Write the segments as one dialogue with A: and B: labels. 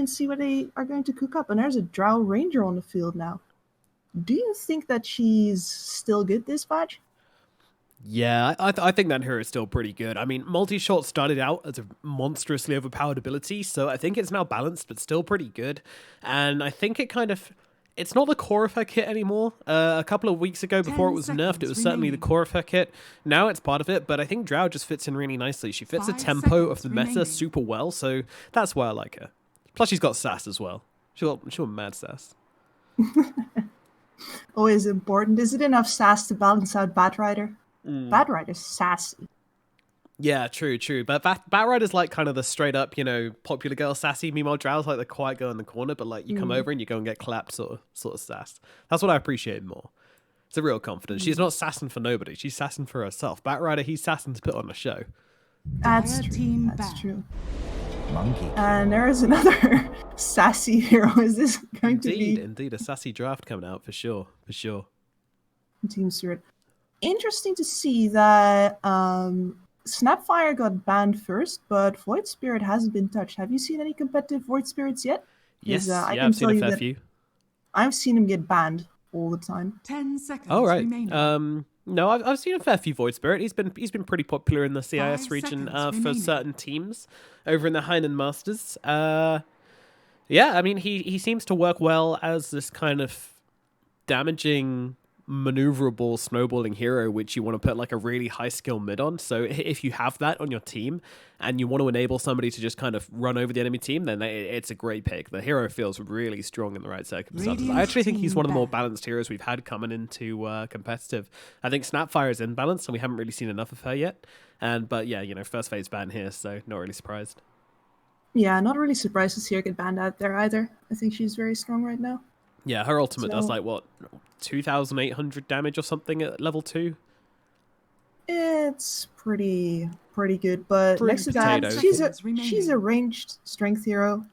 A: interesting to see what they are going to cook up. And there's a Drow Ranger on the field now. Do you think that she's still good this patch?
B: Yeah, I think that hero is still pretty good. I mean, multi-shot started out as a monstrously overpowered ability, so I think it's now balanced, but still pretty good. And I think it's not the core of her kit anymore. A couple of weeks ago, before it was nerfed, it was certainly the core of her kit. Now it's part of it, but I think Drow just fits in really nicely. She fits the tempo of the meta super well, so that's why I like her. Plus, she's got sass as well. She's got mad sass.
A: Always important. Is it enough sass to balance out Batrider? Batrider's sassy.
B: Yeah, true. But Batrider's like kind of the straight up, popular girl sassy. Meanwhile, Drow's like the quiet girl in the corner, but like you come over and you go and get clapped sort of sass. That's what I appreciate more. It's a real confidence. She's not sassing for nobody. She's sassing for herself. Batrider, he's sassing to put on a show.
A: That's true. Monkey. And there is another sassy hero. Is this going to be?
B: Indeed, a sassy draft coming out for sure.
A: Team Spirit. Interesting to see that Snapfire got banned first, but Void Spirit hasn't been touched. Have you seen any competitive Void Spirits yet?
B: Yes, I've seen a fair few.
A: I've seen him get banned all the time.
C: 10 seconds.
B: Oh, right.
C: Remaining.
B: No, I've seen a fair few Void Spirit. He's been pretty popular in the CIS region for certain teams over in the Hainan Masters. Yeah, I mean he seems to work well as this kind of damaging, maneuverable snowballing hero, which you want to put like a really high skill mid on. So if you have that on your team and you want to enable somebody to just kind of run over the enemy team, then it's a great pick. The hero feels really strong in the right circumstances. I actually think he's one of the more balanced heroes we've had coming into competitive. I think Snapfire is imbalanced and we haven't really seen enough of her yet. But yeah, first phase ban here, so not really surprised.
A: Yeah, not really surprised to see her get banned out there either. I think she's very strong right now.
B: Yeah, her ultimate does like what, 2,800 damage or something at level 2?
A: It's pretty good, but next to that, she's a ranged strength hero.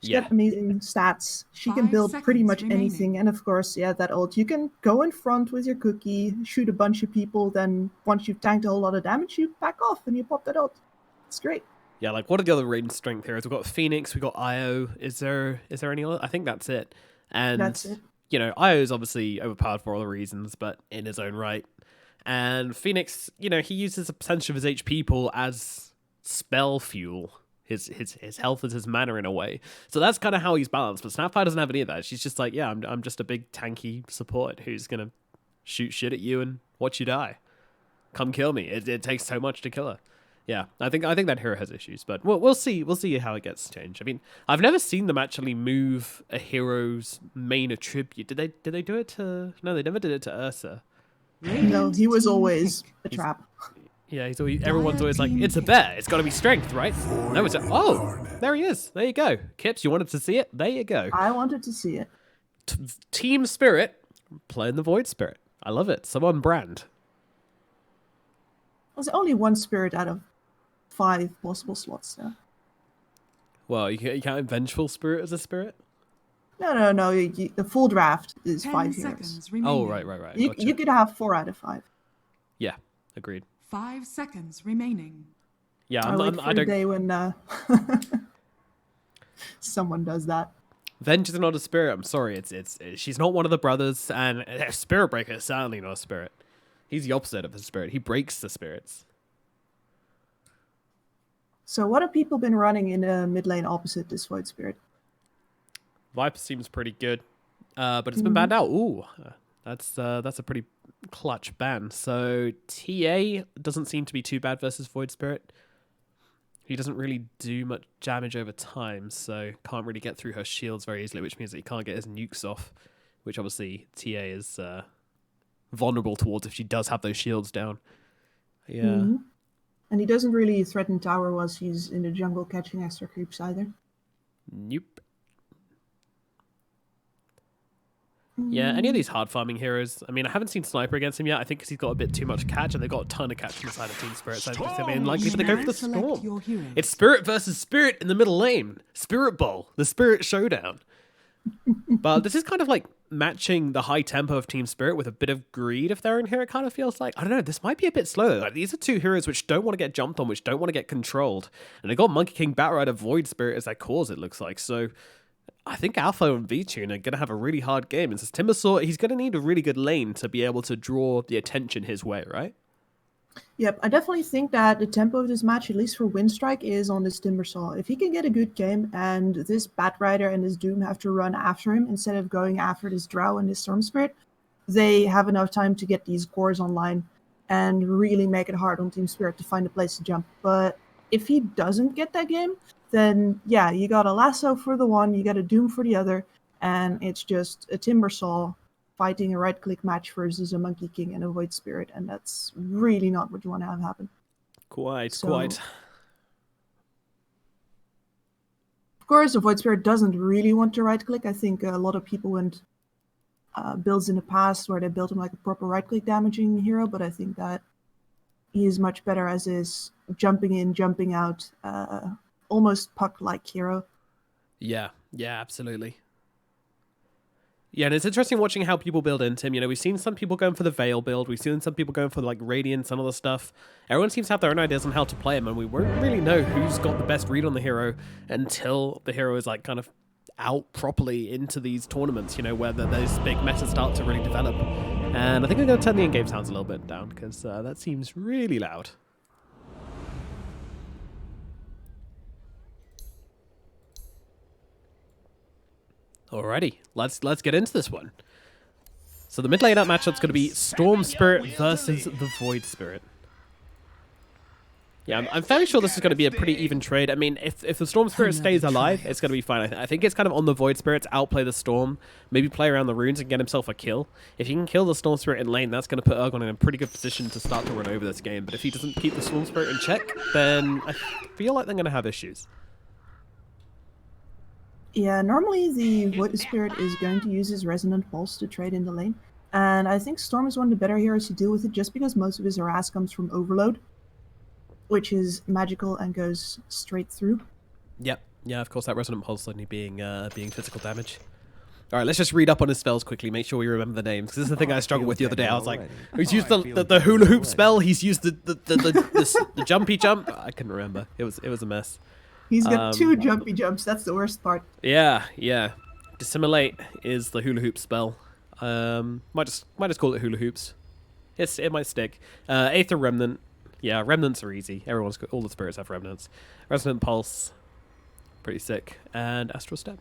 A: She's got amazing stats. She can build pretty much anything, and of course, that ult. You can go in front with your cookie, shoot a bunch of people, then once you've tanked a whole lot of damage, you back off and you pop that ult. It's great.
B: Yeah, like what are the other ranged strength heroes? We've got Phoenix, we've got Io. Is there any other? I think that's it. And
A: that's it.
B: Io is obviously overpowered for all the reasons, but in his own right. And Phoenix, he uses a percentage of his HP pool as spell fuel. His health is his mana in a way. So that's kind of how he's balanced. But Snapfire doesn't have any of that. She's just like, I'm just a big tanky support who's going to shoot shit at you and watch you die. Come kill me. It takes so much to kill her. Yeah, I think that hero has issues, but we'll see how it gets changed. I mean, I've never seen them actually move a hero's main attribute. Did they do it to? No, they never did it to Ursa.
A: No, he was always a trap.
B: Yeah, everyone's always like, it's a bear. It's got to be strength, right? No, there he is. There you go. Kips, you wanted to see it? There you go.
A: I wanted to see it.
B: Team Spirit playing the Void Spirit. I love it. So on brand.
A: There's only one spirit out of 5 possible slots there.
B: Well, you can't Vengeful Spirit as a spirit?
A: No. The full draft is 5 heroes.
B: Oh, right.
A: Gotcha. You could have 4 out of 5.
B: Yeah, agreed.
C: 5 seconds remaining.
B: Yeah,
A: I don't. The day when someone does that.
B: Venge is not a spirit. I'm sorry. It's she's not one of the brothers, and Spirit Breaker is certainly not a spirit. He's the opposite of a spirit. He breaks the spirits.
A: So what have people been running in a mid lane opposite this Void Spirit?
B: Viper seems pretty good, but it's been banned out. Ooh, that's a pretty clutch ban. So TA doesn't seem to be too bad versus Void Spirit. He doesn't really do much damage over time, so can't really get through her shields very easily, which means that he can't get his nukes off, which obviously TA is vulnerable towards if she does have those shields down. Yeah. Mm-hmm.
A: And he doesn't really threaten tower whilst he's in the jungle catching extra creeps either.
B: Nope. Yeah, any of these hard farming heroes. I mean, I haven't seen Sniper against him yet. I think because he's got a bit too much catch, and they've got a ton of catch from the side of Team Spirit. So it's going to be unlikely, but they go for the Storm. It's Spirit versus Spirit in the middle lane. Spirit Bowl, the Spirit Showdown. But this is kind of like matching the high tempo of Team Spirit with a bit of greed if they're in here, it kind of feels like. I don't know, this might be a bit slow. Like, these are two heroes which don't want to get jumped on, which don't want to get controlled. And they got Monkey King, Batrider, Void Spirit as their cause, it looks like. So I think Alpha and VTune are going to have a really hard game. And since Timbersaw, he's going to need a really good lane to be able to draw the attention his way, right?
A: Yep, I definitely think that the tempo of this match, at least for Winstrike, is on this Timbersaw. If he can get a good game and this Batrider and this Doom have to run after him instead of going after this Drow and this Storm Spirit, they have enough time to get these cores online and really make it hard on Team Spirit to find a place to jump. But if he doesn't get that game, then yeah, you got a Lasso for the one, you got a Doom for the other, and it's just a Timbersaw fighting a right-click match versus a Monkey King and a Void Spirit, and that's really not what you want to have happen.
B: Quite.
A: Of course, the Void Spirit doesn't really want to right-click. I think a lot of people went builds in the past where they built him like a proper right-click damaging hero, but I think that he is much better as is jumping in, jumping out, almost puck-like hero.
B: Yeah, absolutely. Yeah, and it's interesting watching how people build into him. You know, we've seen some people going for the Veil build. We've seen some people going for like Radiance and other stuff. Everyone seems to have their own ideas on how to play him, and we won't really know who's got the best read on the hero until the hero is like kind of out properly into these tournaments, you know, where those big metas start to really develop. And I think I'm going to turn the in-game sounds a little bit down because that seems really loud. Alrighty, let's get into this one. So the mid lane up matchup's going to be Storm Spirit versus the Void Spirit. Yeah, I'm fairly sure this is going to be a pretty even trade. I mean, if the Storm Spirit stays alive, it's going to be fine. I think it's kind of on the Void Spirit to outplay the Storm, maybe play around the runes and get himself a kill. If he can kill the Storm Spirit in lane, that's going to put Ergon in a pretty good position to start to run over this game. But if he doesn't keep the Storm Spirit in check, then I feel like they're going to have issues.
A: Yeah, normally the Void Spirit is going to use his Resonant Pulse to trade in the lane. And I think Storm is one of the better heroes to deal with it just because most of his harass comes from Overload, which is magical and goes straight through.
B: Yep. Yeah, of course, that Resonant Pulse only being physical damage. All right, let's just read up on his spells quickly, make sure we remember the names. Because this is the thing I struggled with the other day. I was like, he's used the hula hoop spell, he's used the jumpy jump. I couldn't remember. It was a mess.
A: He's got two jumpy jumps. That's the worst part.
B: Yeah. Dissimulate is the hula hoop spell. Might just call it hula hoops. It might stick. Aether Remnant. Yeah, remnants are easy. All the spirits have remnants. Resonant Pulse, pretty sick. And Astral Step.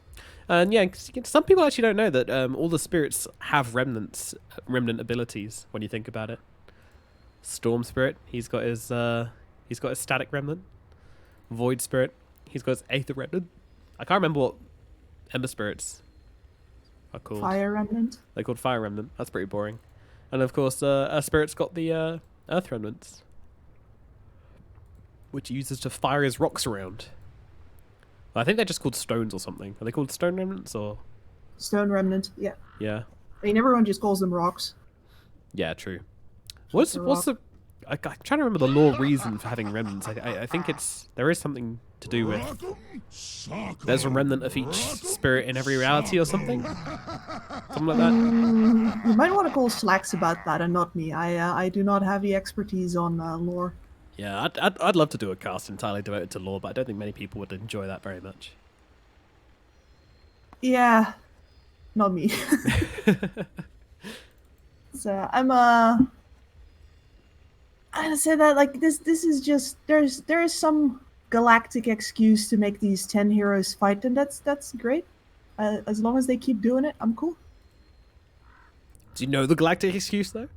B: And yeah, some people actually don't know that all the spirits have remnant abilities. When you think about it, Storm Spirit, he's got his static remnant. Void Spirit, he's got his Aether Remnant. I can't remember what Ember Spirits are called.
A: Fire Remnant.
B: They're called Fire Remnant. That's pretty boring. And of course, a Spirit's got the Earth Remnants, which he uses to fire his rocks around. I think they're just called stones or something. Are they called Stone Remnants or?
A: Stone Remnant, yeah.
B: Yeah.
A: I mean, everyone just calls them rocks.
B: Yeah, true. What's the? I'm trying to remember the lore reason for having remnants. I think there is something to do with there's a remnant of each spirit in every reality or something. Something like that.
A: You might want to call Slacks about that and not me. I do not have the expertise on lore.
B: Yeah, I'd love to do a cast entirely devoted to lore, but I don't think many people would enjoy that very much.
A: Yeah, not me. So I'm I'd say that like this is just there is some galactic excuse to make these 10 heroes fight, and that's great. As long as they keep doing it, I'm cool.
B: Do you know the galactic excuse though?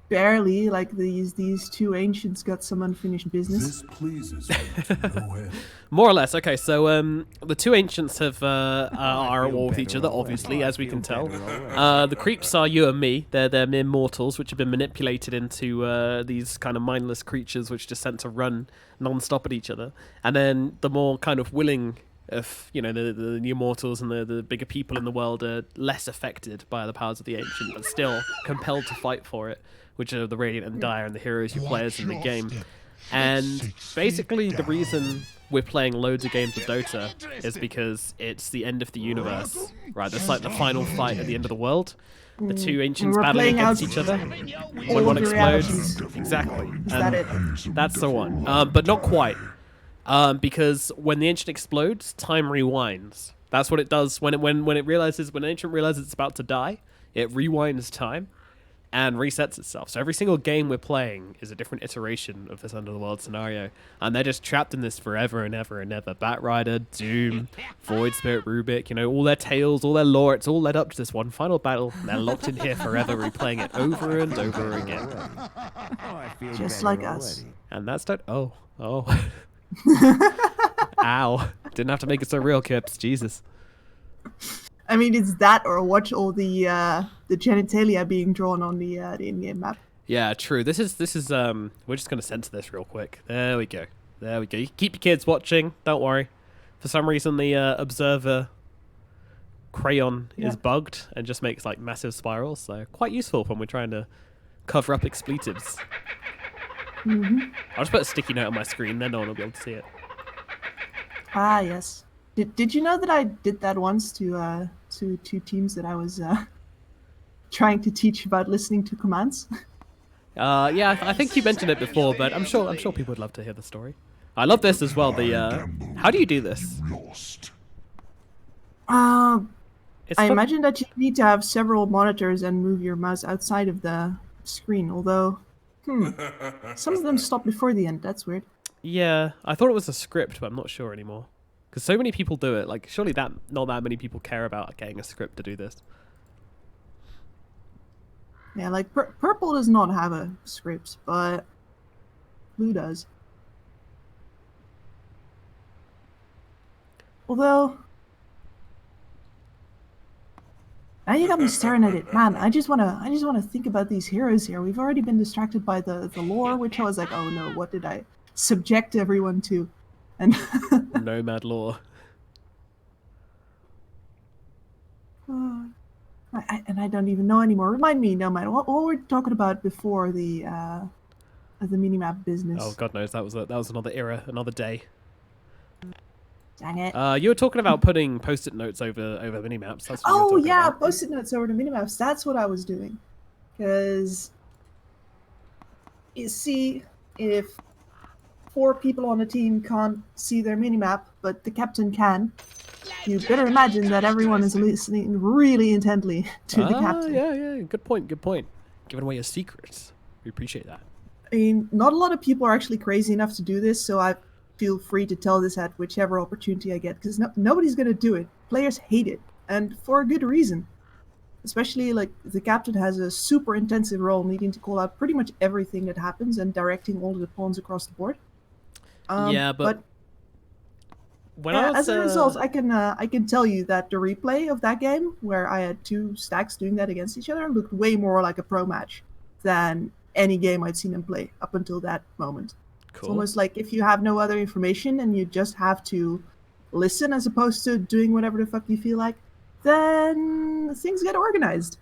A: Barely. Like these two ancients got some unfinished business.
D: This pleases me to no end.
B: More or less. Okay, so the two ancients are at war with each other, obviously, as we can tell. The creeps are you and me. They're mere mortals, which have been manipulated into these kind of mindless creatures, which just sent to run non-stop at each other. And then the more kind of willing of, you know, the new mortals and the bigger people in the world are less affected by the powers of the ancient, but still compelled to fight for it, which are the Radiant and Dire and the heroes you play as in the game. And basically the reason we're playing loads of games of Dota is because it's the end of the universe, right? It's like the final fight at the end of the world. The two ancients battling against each other. When one explodes. Exactly.
A: Is that it?
B: That's the one. But not quite. Because when the ancient explodes, time rewinds. That's what it does when it realizes, when an ancient realizes it's about to die, it rewinds time and resets itself. So every single game we're playing is a different iteration of this Under the World scenario. And they're just trapped in this forever and ever and ever. Batrider, Doom, Void Spirit, Rubik, you know, all their tales, all their lore, it's all led up to this one final battle. And they're locked in here forever, replaying it over and over again.
A: Just like us.
B: And that's that. Oh. Ow. Didn't have to make it so real, Kips. Jesus.
A: I mean, it's that or watch all the genitalia being drawn on the in-game map.
B: Yeah, true. This is we're just gonna censor this real quick. There we go. You keep your kids watching, don't worry. For some reason the observer crayon is bugged and just makes like massive spirals, so quite useful when we're trying to cover up expletives. I'll just put a sticky note on my screen, then no one will be able to see it.
A: Ah, yes. Did you know that I did that once to two teams that I was trying to teach about listening to commands?
B: Yeah, I think you mentioned it before, but I'm sure people would love to hear the story. I love this as well. How do you do this?
A: I imagine that you need to have several monitors and move your mouse outside of the screen. Although, some of them stop before the end. That's weird.
B: Yeah, I thought it was a script, but I'm not sure anymore. Because so many people do it. Like, surely not that many people care about getting a script to do this.
A: Yeah, like purple does not have a script, but blue does. Although, now you got me staring at it, man. I just wanna think about these heroes here. We've already been distracted by the lore, which I was like, oh no, what did I subject everyone to? And
B: Nomad lore.
A: I don't even know anymore. Remind me, Nomad, what were we talking about before the minimap business?
B: Oh, God knows, that was another era, another day.
A: Dang it.
B: You were talking about putting post-it notes over minimaps. That's what you were talking about.
A: Post-it notes over the minimaps. That's what I was doing. Because, you see, if 4 people on a team can't see their minimap, but the captain can, you better imagine that everyone is listening really intently to the captain.
B: Yeah. Good point. Giving away your secrets. We appreciate that.
A: I mean, not a lot of people are actually crazy enough to do this, so I feel free to tell this at whichever opportunity I get, because nobody's going to do it. Players hate it, and for a good reason. Especially, like, the captain has a super intensive role, needing to call out pretty much everything that happens and directing all of the pawns across the board. But
B: when
A: as a result, I can tell you that the replay of that game, where I had 2 stacks doing that against each other, looked way more like a pro match than any game I'd seen them play up until that moment. Cool. It's almost like if you have no other information and you just have to listen as opposed to doing whatever the fuck you feel like, then things get organized.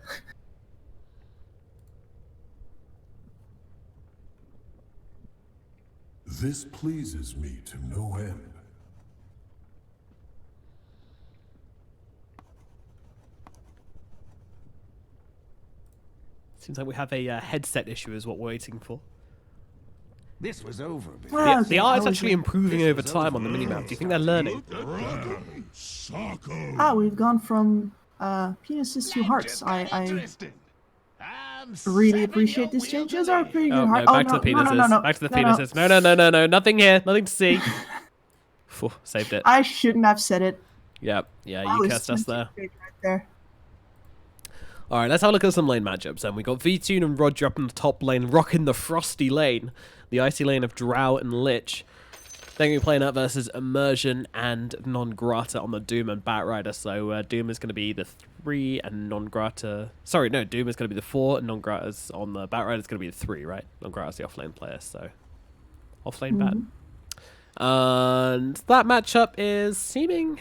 D: This pleases me to no end.
B: Seems like we have a headset issue is what we're waiting for.
E: This was over.
B: The art is actually improving over time on the minimap. Do you think they're learning?
A: We've gone from penises to hearts. I really appreciate this change. Those are pretty good hearts.
B: Back to the penises. Back to the penises. No. Nothing here. Nothing to see. Saved it.
A: I shouldn't have said it.
B: Yep. Yeah, you cursed us there.
A: Right there.
B: All right, let's have a look at some lane matchups. And we got VTune and Roger up in the top lane, rocking the frosty lane, the icy lane of Drow and Lich. Then we're playing out versus Immersion and Non-Grata on the Doom and Batrider. So Doom is going to be the 3 and Non-Grata... Sorry, no, Doom is going to be the 4 and Non-Grata's on the Batrider is going to be the 3, right? Non-Grata's the offlane player, so... Offlane bat. And that matchup is seeming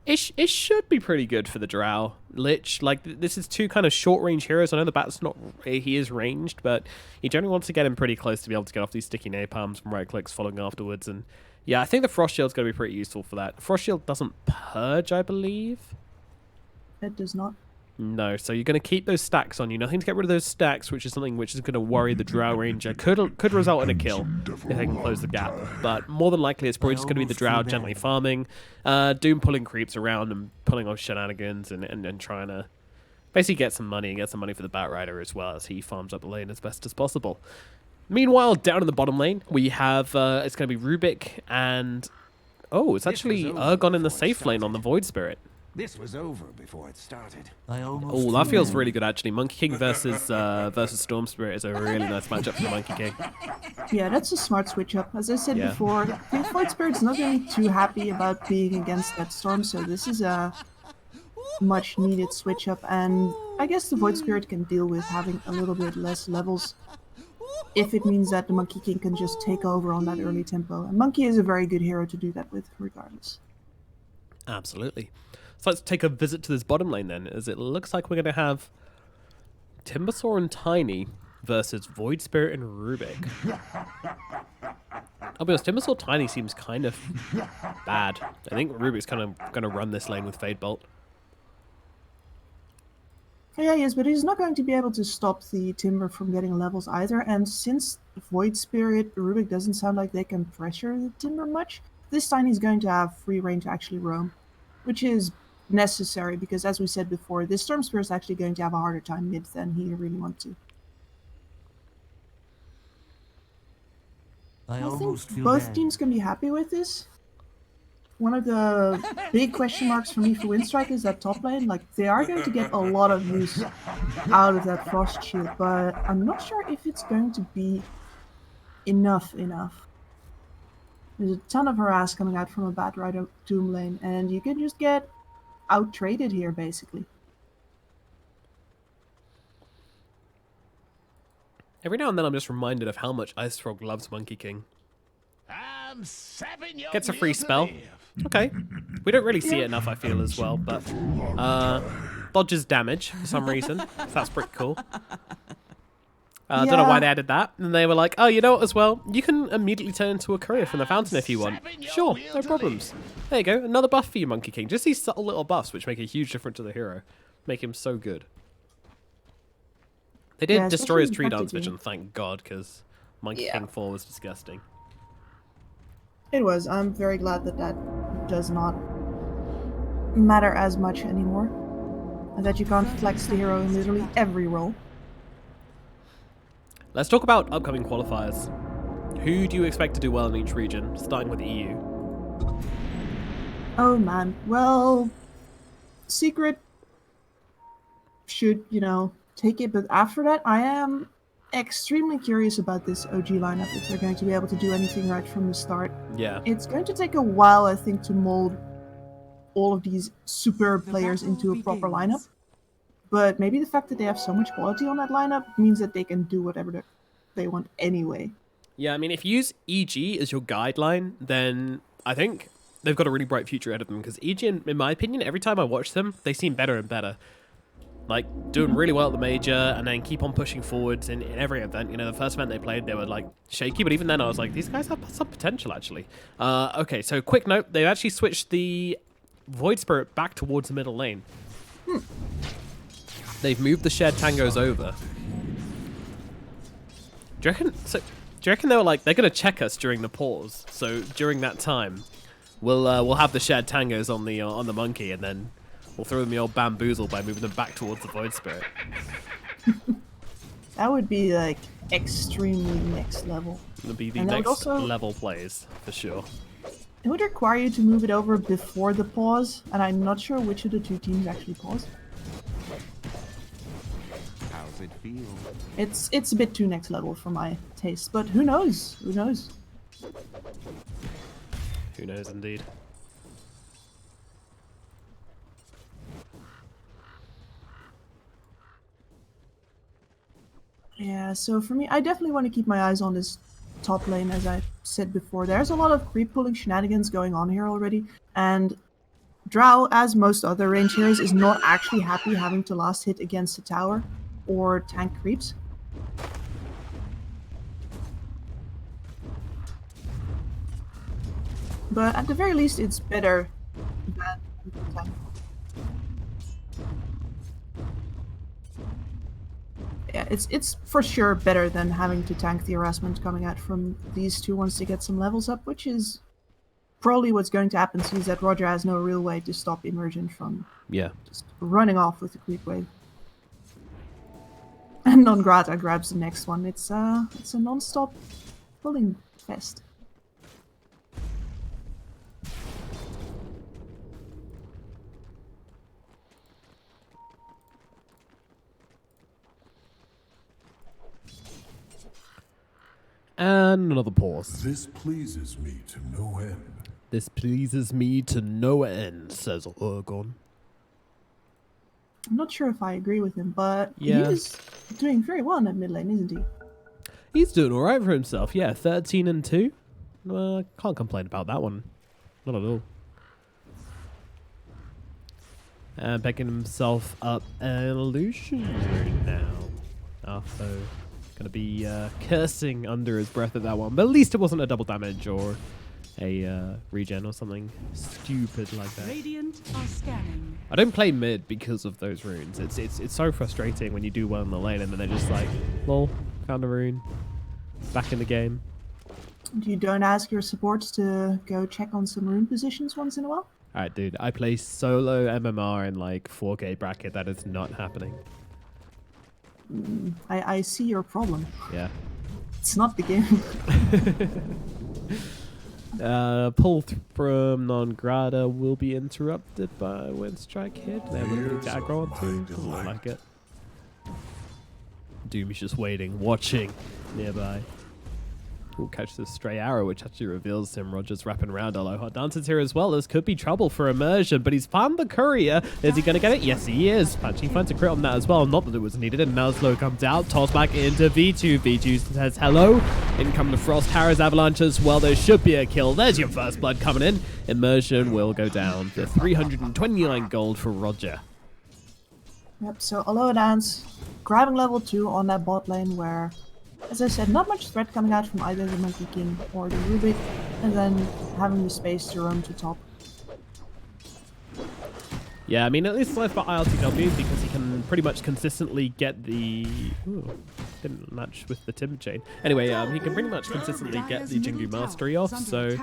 B: It should be pretty good for the Drow. Lich, like, this is two kind of short-range heroes. I know the Bat's not... He is ranged, but he generally wants to get him pretty close to be able to get off these sticky napalms from right-clicks following afterwards. And yeah, I think the Frost Shield's going to be pretty useful for that. Frost Shield doesn't purge, I believe.
A: It does not.
B: No, so you're going to keep those stacks on you. Nothing to get rid of those stacks, which is something which is going to worry the Drow Ranger. Could result in a kill if they can close the gap. But more than likely, it's probably just going to be the Drow gently farming. Doom pulling creeps around and pulling off shenanigans and trying to basically get some money and get some money for the Batrider as well as he farms up the lane as best as possible. Meanwhile, down in the bottom lane, we have, it's going to be Rubik and... Oh, it's actually Urgon in the safe lane on the Void Spirit.
E: This was over before it started.
B: Oh, that feels really good, actually. Monkey King versus Storm Spirit is a really nice matchup for the Monkey King.
A: Yeah, that's a smart switch up. As I said before, the Void Spirit's not going to be too happy about being against that Storm, so this is a much needed switch up, and I guess the Void Spirit can deal with having a little bit less levels if it means that the Monkey King can just take over on that early tempo. And Monkey is a very good hero to do that with, regardless.
B: Absolutely. So let's take a visit to this bottom lane then, as it looks like we're going to have Timbersaw and Tiny versus Void Spirit and Rubik. I'll be honest, Timbersaw Tiny seems kind of bad. I think Rubik's kind of going to run this lane with Fade Bolt.
A: Yeah, yes, but he's not going to be able to stop the Timber from getting levels either, and since Void Spirit, Rubik doesn't sound like they can pressure the Timber much, this Tiny's going to have free reign to actually roam, which is necessary, because as we said before, this Storm Spirit is actually going to have a harder time mid than he really wants to. I think both teams can be happy with this. One of the big question marks for me for Winstrike is that top lane. Like, they are going to get a lot of use out of that Frost Shield, but I'm not sure if it's going to be enough. There's a ton of harass coming out from a Batrider Doom lane, and you can just get out-traded here, basically.
B: Every now and then I'm just reminded of how much Ice Frog loves Monkey King. Gets a free spell. Okay. We don't really see it enough, I feel, as well, but dodges damage for some reason. That's pretty cool. I don't know why they added that. And they were like, oh, you know what, as well? You can immediately turn into a courier from the fountain if you want. Sure, no problems. There you go, another buff for you, Monkey King. Just these subtle little buffs which make a huge difference to the hero. Make him so good. They did destroy his tree dance vision, thank God, because Monkey King 4 was disgusting.
A: It was. I'm very glad that that does not matter as much anymore. And that you can't flex the hero in literally every role.
B: Let's talk about upcoming qualifiers. Who do you expect to do well in each region, starting with EU?
A: Oh man, well, Secret should, you know, take it, but after that I am extremely curious about this OG lineup, if they're going to be able to do anything right from the start.
B: Yeah.
A: It's going to take a while, I think, to mold all of these superb players into a proper lineup. But maybe the fact that they have so much quality on that lineup means that they can do whatever they want anyway.
B: Yeah, I mean, if you use EG as your guideline, then I think they've got a really bright future ahead of them. Because EG, in my opinion, every time I watch them, they seem better and better. Like, doing really well at the major, and then keep on pushing forwards in every event. You know, the first event they played, they were, like, shaky. But even then, I was like, these guys have some potential, actually. Okay, so quick note. They've actually switched the Void Spirit back towards the middle lane. They've moved the shared tangos over. Do you reckon they were like, they're gonna check us during the pause? So during that time, we'll have the shared tangos on the monkey, and then we'll throw them the old bamboozle by moving them back towards the Void Spirit.
A: That would be like extremely next level.
B: It would be the next level plays for sure.
A: It would require you to move it over before the pause, and I'm not sure which of the two teams actually paused.
E: How's it feel?
A: It's a bit too next level for my taste, but who knows? Who knows?
B: Who knows, indeed.
A: Yeah, so for me, I definitely want to keep my eyes on this top lane, as I said before. There's a lot of creep pulling shenanigans going on here already, and Drow, as most other range heroes, is not actually happy having to last hit against a tower or tank creeps. But at the very least, it's better than tank. Yeah, it's for sure better than having to tank the harassment coming out from these two once they get some levels up, which is probably what's going to happen, since that Roger has no real way to stop Immersion from just running off with the creep wave. And Non-Grata grabs the next one. It's a non-stop pulling fest.
B: And another pause.
D: This pleases me to no end.
B: This pleases me to no end, says Urgon.
A: I'm not sure if I agree with him, but
B: Yeah.
A: he is doing very well in that mid lane, isn't he?
B: He's doing all right for himself. Yeah, 13-2. Can't complain about that one. Not at all. And picking himself up an illusion rune now. After gonna be cursing under his breath at that one, but at least it wasn't a double damage or a regen or something stupid like that.
C: Radiant are scanning.
B: I don't play mid because of those runes. It's so frustrating when you do well in the lane and then they're just like, lol, found a rune, back in the game.
A: You don't ask your supports to go check on some rune positions once in a while?
B: Alright, dude, I play solo MMR in like 4K bracket. That is not happening.
A: I see your problem.
B: Yeah.
A: It's not the game.
B: Pull from Non-Grata will be interrupted by Winstrike hit. They have a little aggro on too. Doesn't look like it. Doom is just waiting, watching nearby. We'll catch this stray arrow, which actually reveals him. Roger's wrapping around Aloha Dances here as well. This could be trouble for Immersion, but he's found the courier. Is he going to get it? Yes, he is. Patchy finds a crit on that as well. Not that it was needed. And now Slow comes out. Toss back into V2. V2 says hello. In come the Frost Harrow's Avalanche as well. There should be a kill. There's your first blood coming in. Immersion will go down to 329 gold for Roger.
A: Yep, so Aloha Dance grabbing level 2 on that bot lane where, as I said, not much threat coming out from either the Monkey King or the Rubik, and then having the space to roam to top.
B: Yeah, I mean, at least left for ILTW because he can pretty much consistently get the... Ooh, didn't match with the Timber Chain. Anyway, he can pretty much consistently get the Jingu Mastery off, so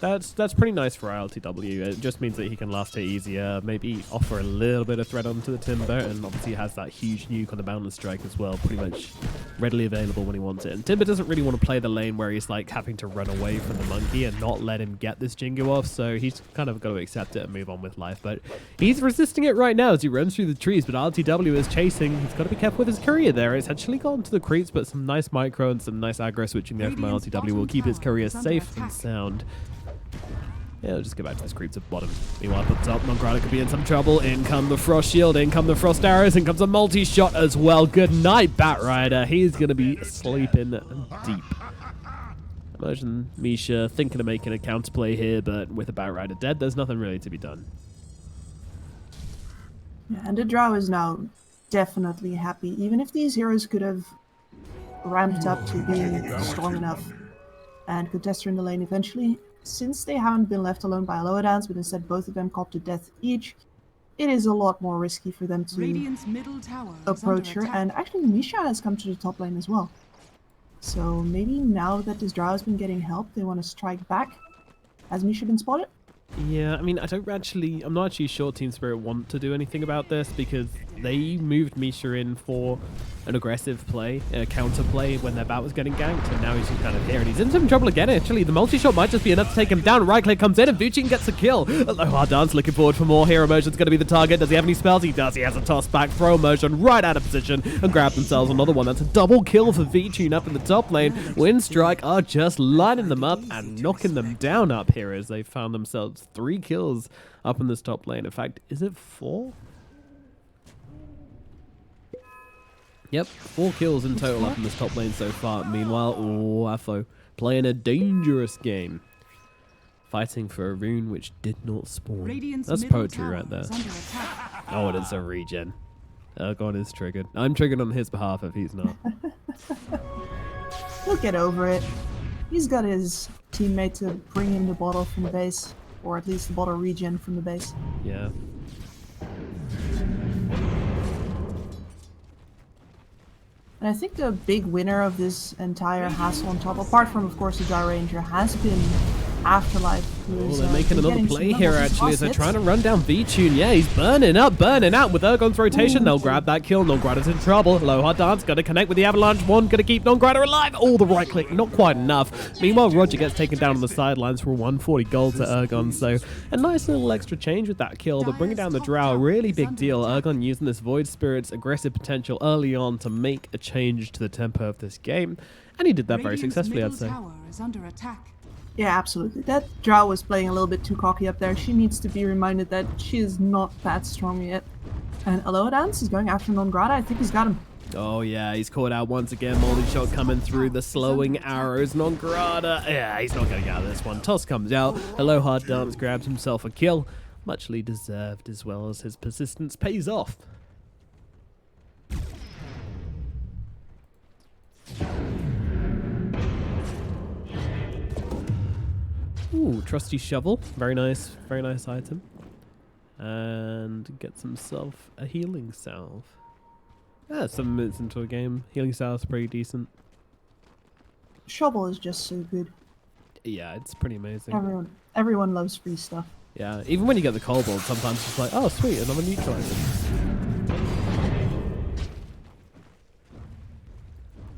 B: that's pretty nice for ILTW. It just means that he can last hit easier, maybe offer a little bit of threat onto the Timber, and obviously he has that huge nuke on the Boundless Strike as well, pretty much readily available when he wants it. And Timber doesn't really want to play the lane where he's like having to run away from the Monkey and not let him get this Jingu off, so he's kind of got to accept it and move on with life. But he's resisting it right now as he runs through the trees, but ILTW is chasing. He's got to be careful with his courier there. It's actually gone to the creeps, but some nice micro and some nice aggro switching there from ILTW will keep his courier safe and sound. Yeah, we'll just go back to this creeps at bottom. Meanwhile, up top, Non-Grata could be in some trouble. In come the Frost Shield, in come the Frost Arrows, in comes a multi-shot as well. Good night, Batrider. He's going to be sleeping deep. Imagine Misha thinking of making a counterplay here, but with a Batrider dead, there's nothing really to be done.
A: Yeah, and the Drow is now definitely happy, even if these heroes could have ramped up to being strong enough and could test her in the lane eventually. Since they haven't been left alone by Aloha Dance, but instead both of them caught to death each, it is a lot more risky for them to
C: middle tower
A: approach her. And actually, Misha has come to the top lane as well. So maybe now that this Drow has been getting help, they want to strike back. Has Misha been spotted?
B: Yeah, I mean, I'm not actually sure Team Spirit want to do anything about this because they moved Misha in for an aggressive play, a counter play when their bat was getting ganked, and now he's just kind of here, and he's in some trouble again, actually. The multi-shot might just be enough to take him down. Right click comes in, and Vucin gets a kill. Aloha Dance looking forward for more. Hero Motion's going to be the target. Does he have any spells? He does. He has a toss back, throw motion right out of position, and grab themselves another one. That's a double kill for Vucin up in the top lane. Winstrike are just lining them up and knocking them down up here as they found themselves 3 kills up in this top lane. In fact, is it 4? Yep, 4 kills in total up in this top lane so far. Meanwhile, Afo playing a dangerous game. Fighting for a rune which did not spawn.
C: Radiant's
B: That's
C: middle
B: poetry
C: tower
B: right there.
C: is under attack.
B: Oh, it is a regen. Ergon is triggered. I'm triggered on his behalf if he's not.
A: He'll get over it. He's got his teammate to bring him the bottle from the base, or at least the bottle regen from the base.
B: Yeah.
A: And I think the big winner of this entire hassle on top, apart from of course the Dire Ranger, has been Afterlife.
B: Oh, they're making another play here actually as they're trying to run down V-Tune. Yeah, he's burning out with Ergon's rotation. They'll grab that kill. Nongrider's in trouble. Low hard dance, gotta connect with the avalanche. One, gonna keep Nongrider alive. Oh, the right click, not quite enough. Meanwhile, Roger gets taken down on the sidelines for 140 gold to Ergon. So a nice little extra change with that kill, but bringing down the Drow, really big deal. Ergon using this Void Spirit's aggressive potential early on to make a change to the tempo of this game. And he did that very successfully, I'd say.
C: Tower is under attack.
A: Yeah, absolutely. That Drow was playing a little bit too cocky up there. She needs to be reminded that she is not that strong yet. And Aloha Dance is going after Nongrata. I think he's got him.
B: Oh yeah, he's caught out once again. Moldy shot coming through the slowing arrows. Nongrata. Yeah, he's not going to get out of this one. Toss comes out. Aloha Dance grabs himself a kill. Muchly deserved, as well as his persistence pays off. Ooh, trusty shovel. Very nice item. And gets himself a healing salve. Yeah, 7 minutes into a game. Healing salve's pretty decent.
A: Shovel is just so good.
B: Yeah, it's pretty amazing.
A: Everyone loves free stuff.
B: Yeah, even when you get the kobold, sometimes it's like, oh sweet, another neutralizer.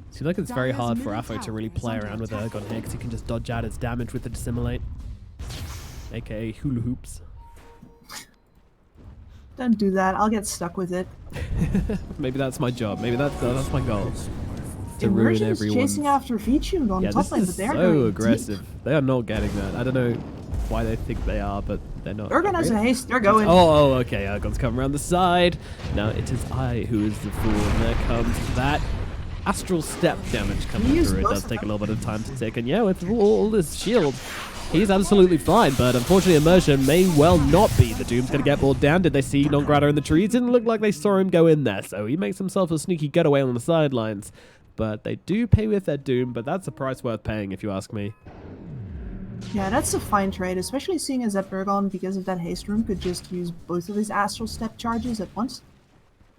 B: See, like it's very hard for Afo to really play around with Ergon here because he can just dodge out his damage with the Dissimulate. AKA hula hoops.
A: Don't do that, I'll get stuck with it.
B: Maybe that's my job. Maybe that's my goal. To ruin everyone's...
A: chasing after V-Tune on top lane, but they're
B: so aggressive. Deep. They are not getting that. I don't know why they think they are, but they're not.
A: Ergon has a haste, they're going.
B: Oh, okay, Ergon's coming around the side. Now it is I who is the fool, and there comes that astral step damage coming through. It does take a little bit of time to tick, and yeah, with all this shield, he's absolutely fine, but unfortunately Immersion may well not be. The Doom's going to get bored down. Did they see Nongrata in the trees? Didn't look like they saw him go in there, so he makes himself a sneaky getaway on the sidelines. But they do pay with their Doom, but that's a price worth paying if you ask me.
A: Yeah, that's a fine trade, especially seeing as that Ergon, because of that haste room, could just use both of his astral step charges at once.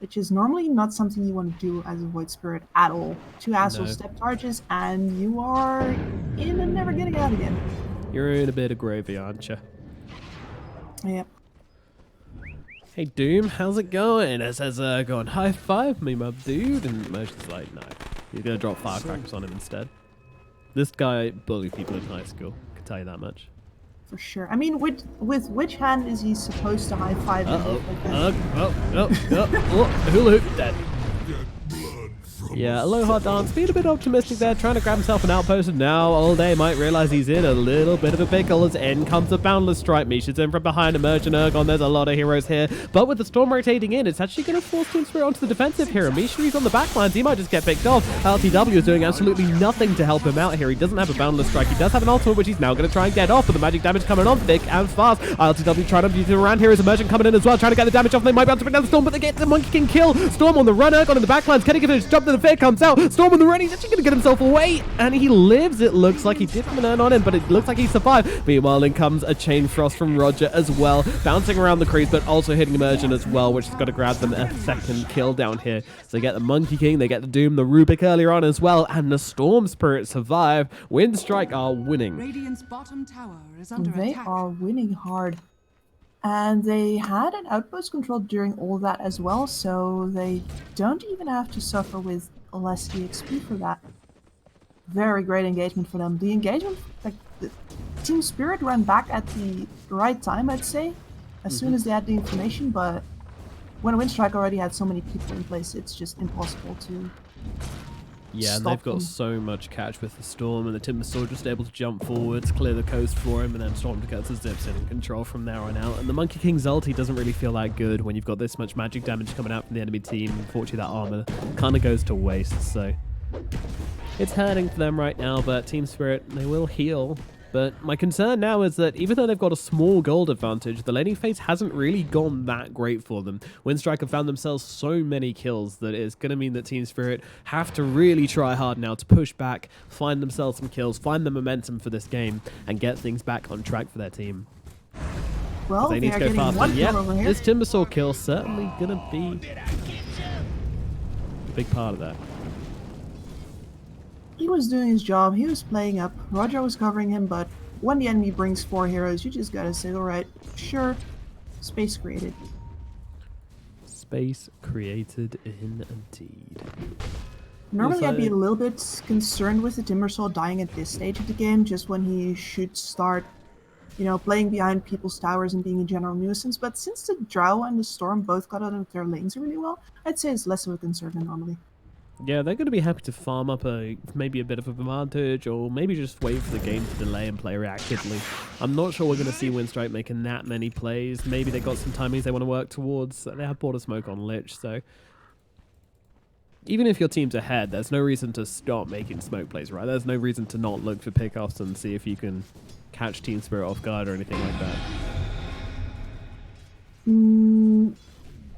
A: Which is normally not something you want to do as a Void Spirit at all. 2 astral step charges, and you are in and never getting out again.
B: You're in a bit of gravy, aren't you?
A: Yep.
B: Hey Doom, how's it going? It says, going, high five me, my dude. And Motion's like, no. You're going to drop firecrackers on him instead. This guy bullied people in high school. I can tell you that much.
A: For sure. I mean, with which hand is he supposed to high five?
B: Hula hoop dead. Yeah, Aloha Dance being a bit optimistic there, trying to grab himself an outpost, and now All Day might realize he's in a little bit of a pickle as in comes the Boundless Strike. Misha's in from behind, Emergent Ergon, there's a lot of heroes here, but with the Storm rotating in, it's actually going to force Team Spirit onto the defensive here. Misha, he's on the backlines, he might just get picked off. LTW is doing absolutely nothing to help him out here. He doesn't have a Boundless Strike, he does have an ultimate, which he's now going to try and get off, but the magic damage coming on thick and fast. LTW trying to beat it around here as Emergent coming in as well, trying to get the damage off. They might be able to bring down the Storm, but they get the Monkey King kill. Storm on the run, Ergon in the backlines, can he give it a jump to the Fear comes out. Storm on the run, he's actually going to get himself away, and he lives, it looks like. He did have an earn on him, but it looks like he survived. Meanwhile, in comes a Chain Frost from Roger as well, bouncing around the crease, but also hitting Immersion as well, which has got to grab them a second kill down here. So they get the Monkey King, they get the Doom, the Rubik earlier on as well, and the Storm Spirit survive. Winstrike are winning.
C: Radiant's bottom tower is under
A: They
C: attack.
A: are winning hard. And they had an outpost control during all that as well, so they don't even have to suffer with less EXP for that. Very great engagement for them. The engagement, like, the Team Spirit ran back at the right time, I'd say, as soon as they had the information, but when Winstrike already had so many people in place, it's just impossible to
B: Yeah, and they've got so much catch with the Storm, and the Timbersaw just able to jump forwards, clear the coast for him, and then Storm gets his zips in and control from there on out. And the Monkey King's ulti doesn't really feel that good when you've got this much magic damage coming out from the enemy team. Unfortunately, that armor kind of goes to waste, so it's hurting for them right now, but Team Spirit, they will heal. But my concern now is that even though they've got a small gold advantage, the laning phase hasn't really gone that great for them. Winstrike have found themselves so many kills that it's going to mean that Team Spirit have to really try hard now to push back, find themselves some kills, find the momentum for this game, and get things back on track for their team.
A: Well,
B: they need to go faster. Yeah, this Timbersaw kill certainly going to be a big part of that.
A: He was doing his job. He was playing up. Roger was covering him, but when the enemy brings 4 heroes, you just gotta say, alright, sure, space created.
B: Space created indeed.
A: Normally I'd be a little bit concerned with the Timbersaw dying at this stage of the game, just when he should start, you know, playing behind people's towers and being a general nuisance, but since the Drow and the Storm both got out of their lanes really well, I'd say it's less of a concern than normally.
B: Yeah, they're going to be happy to farm up maybe a bit of an advantage, or maybe just wait for the game to delay and play reactively. I'm not sure we're going to see Winstrike making that many plays. Maybe they got some timings they want to work towards. They have bought a smoke on Lich, so even if your team's ahead, there's no reason to stop making smoke plays, right? There's no reason to not look for pickoffs and see if you can catch Team Spirit off guard or anything like that.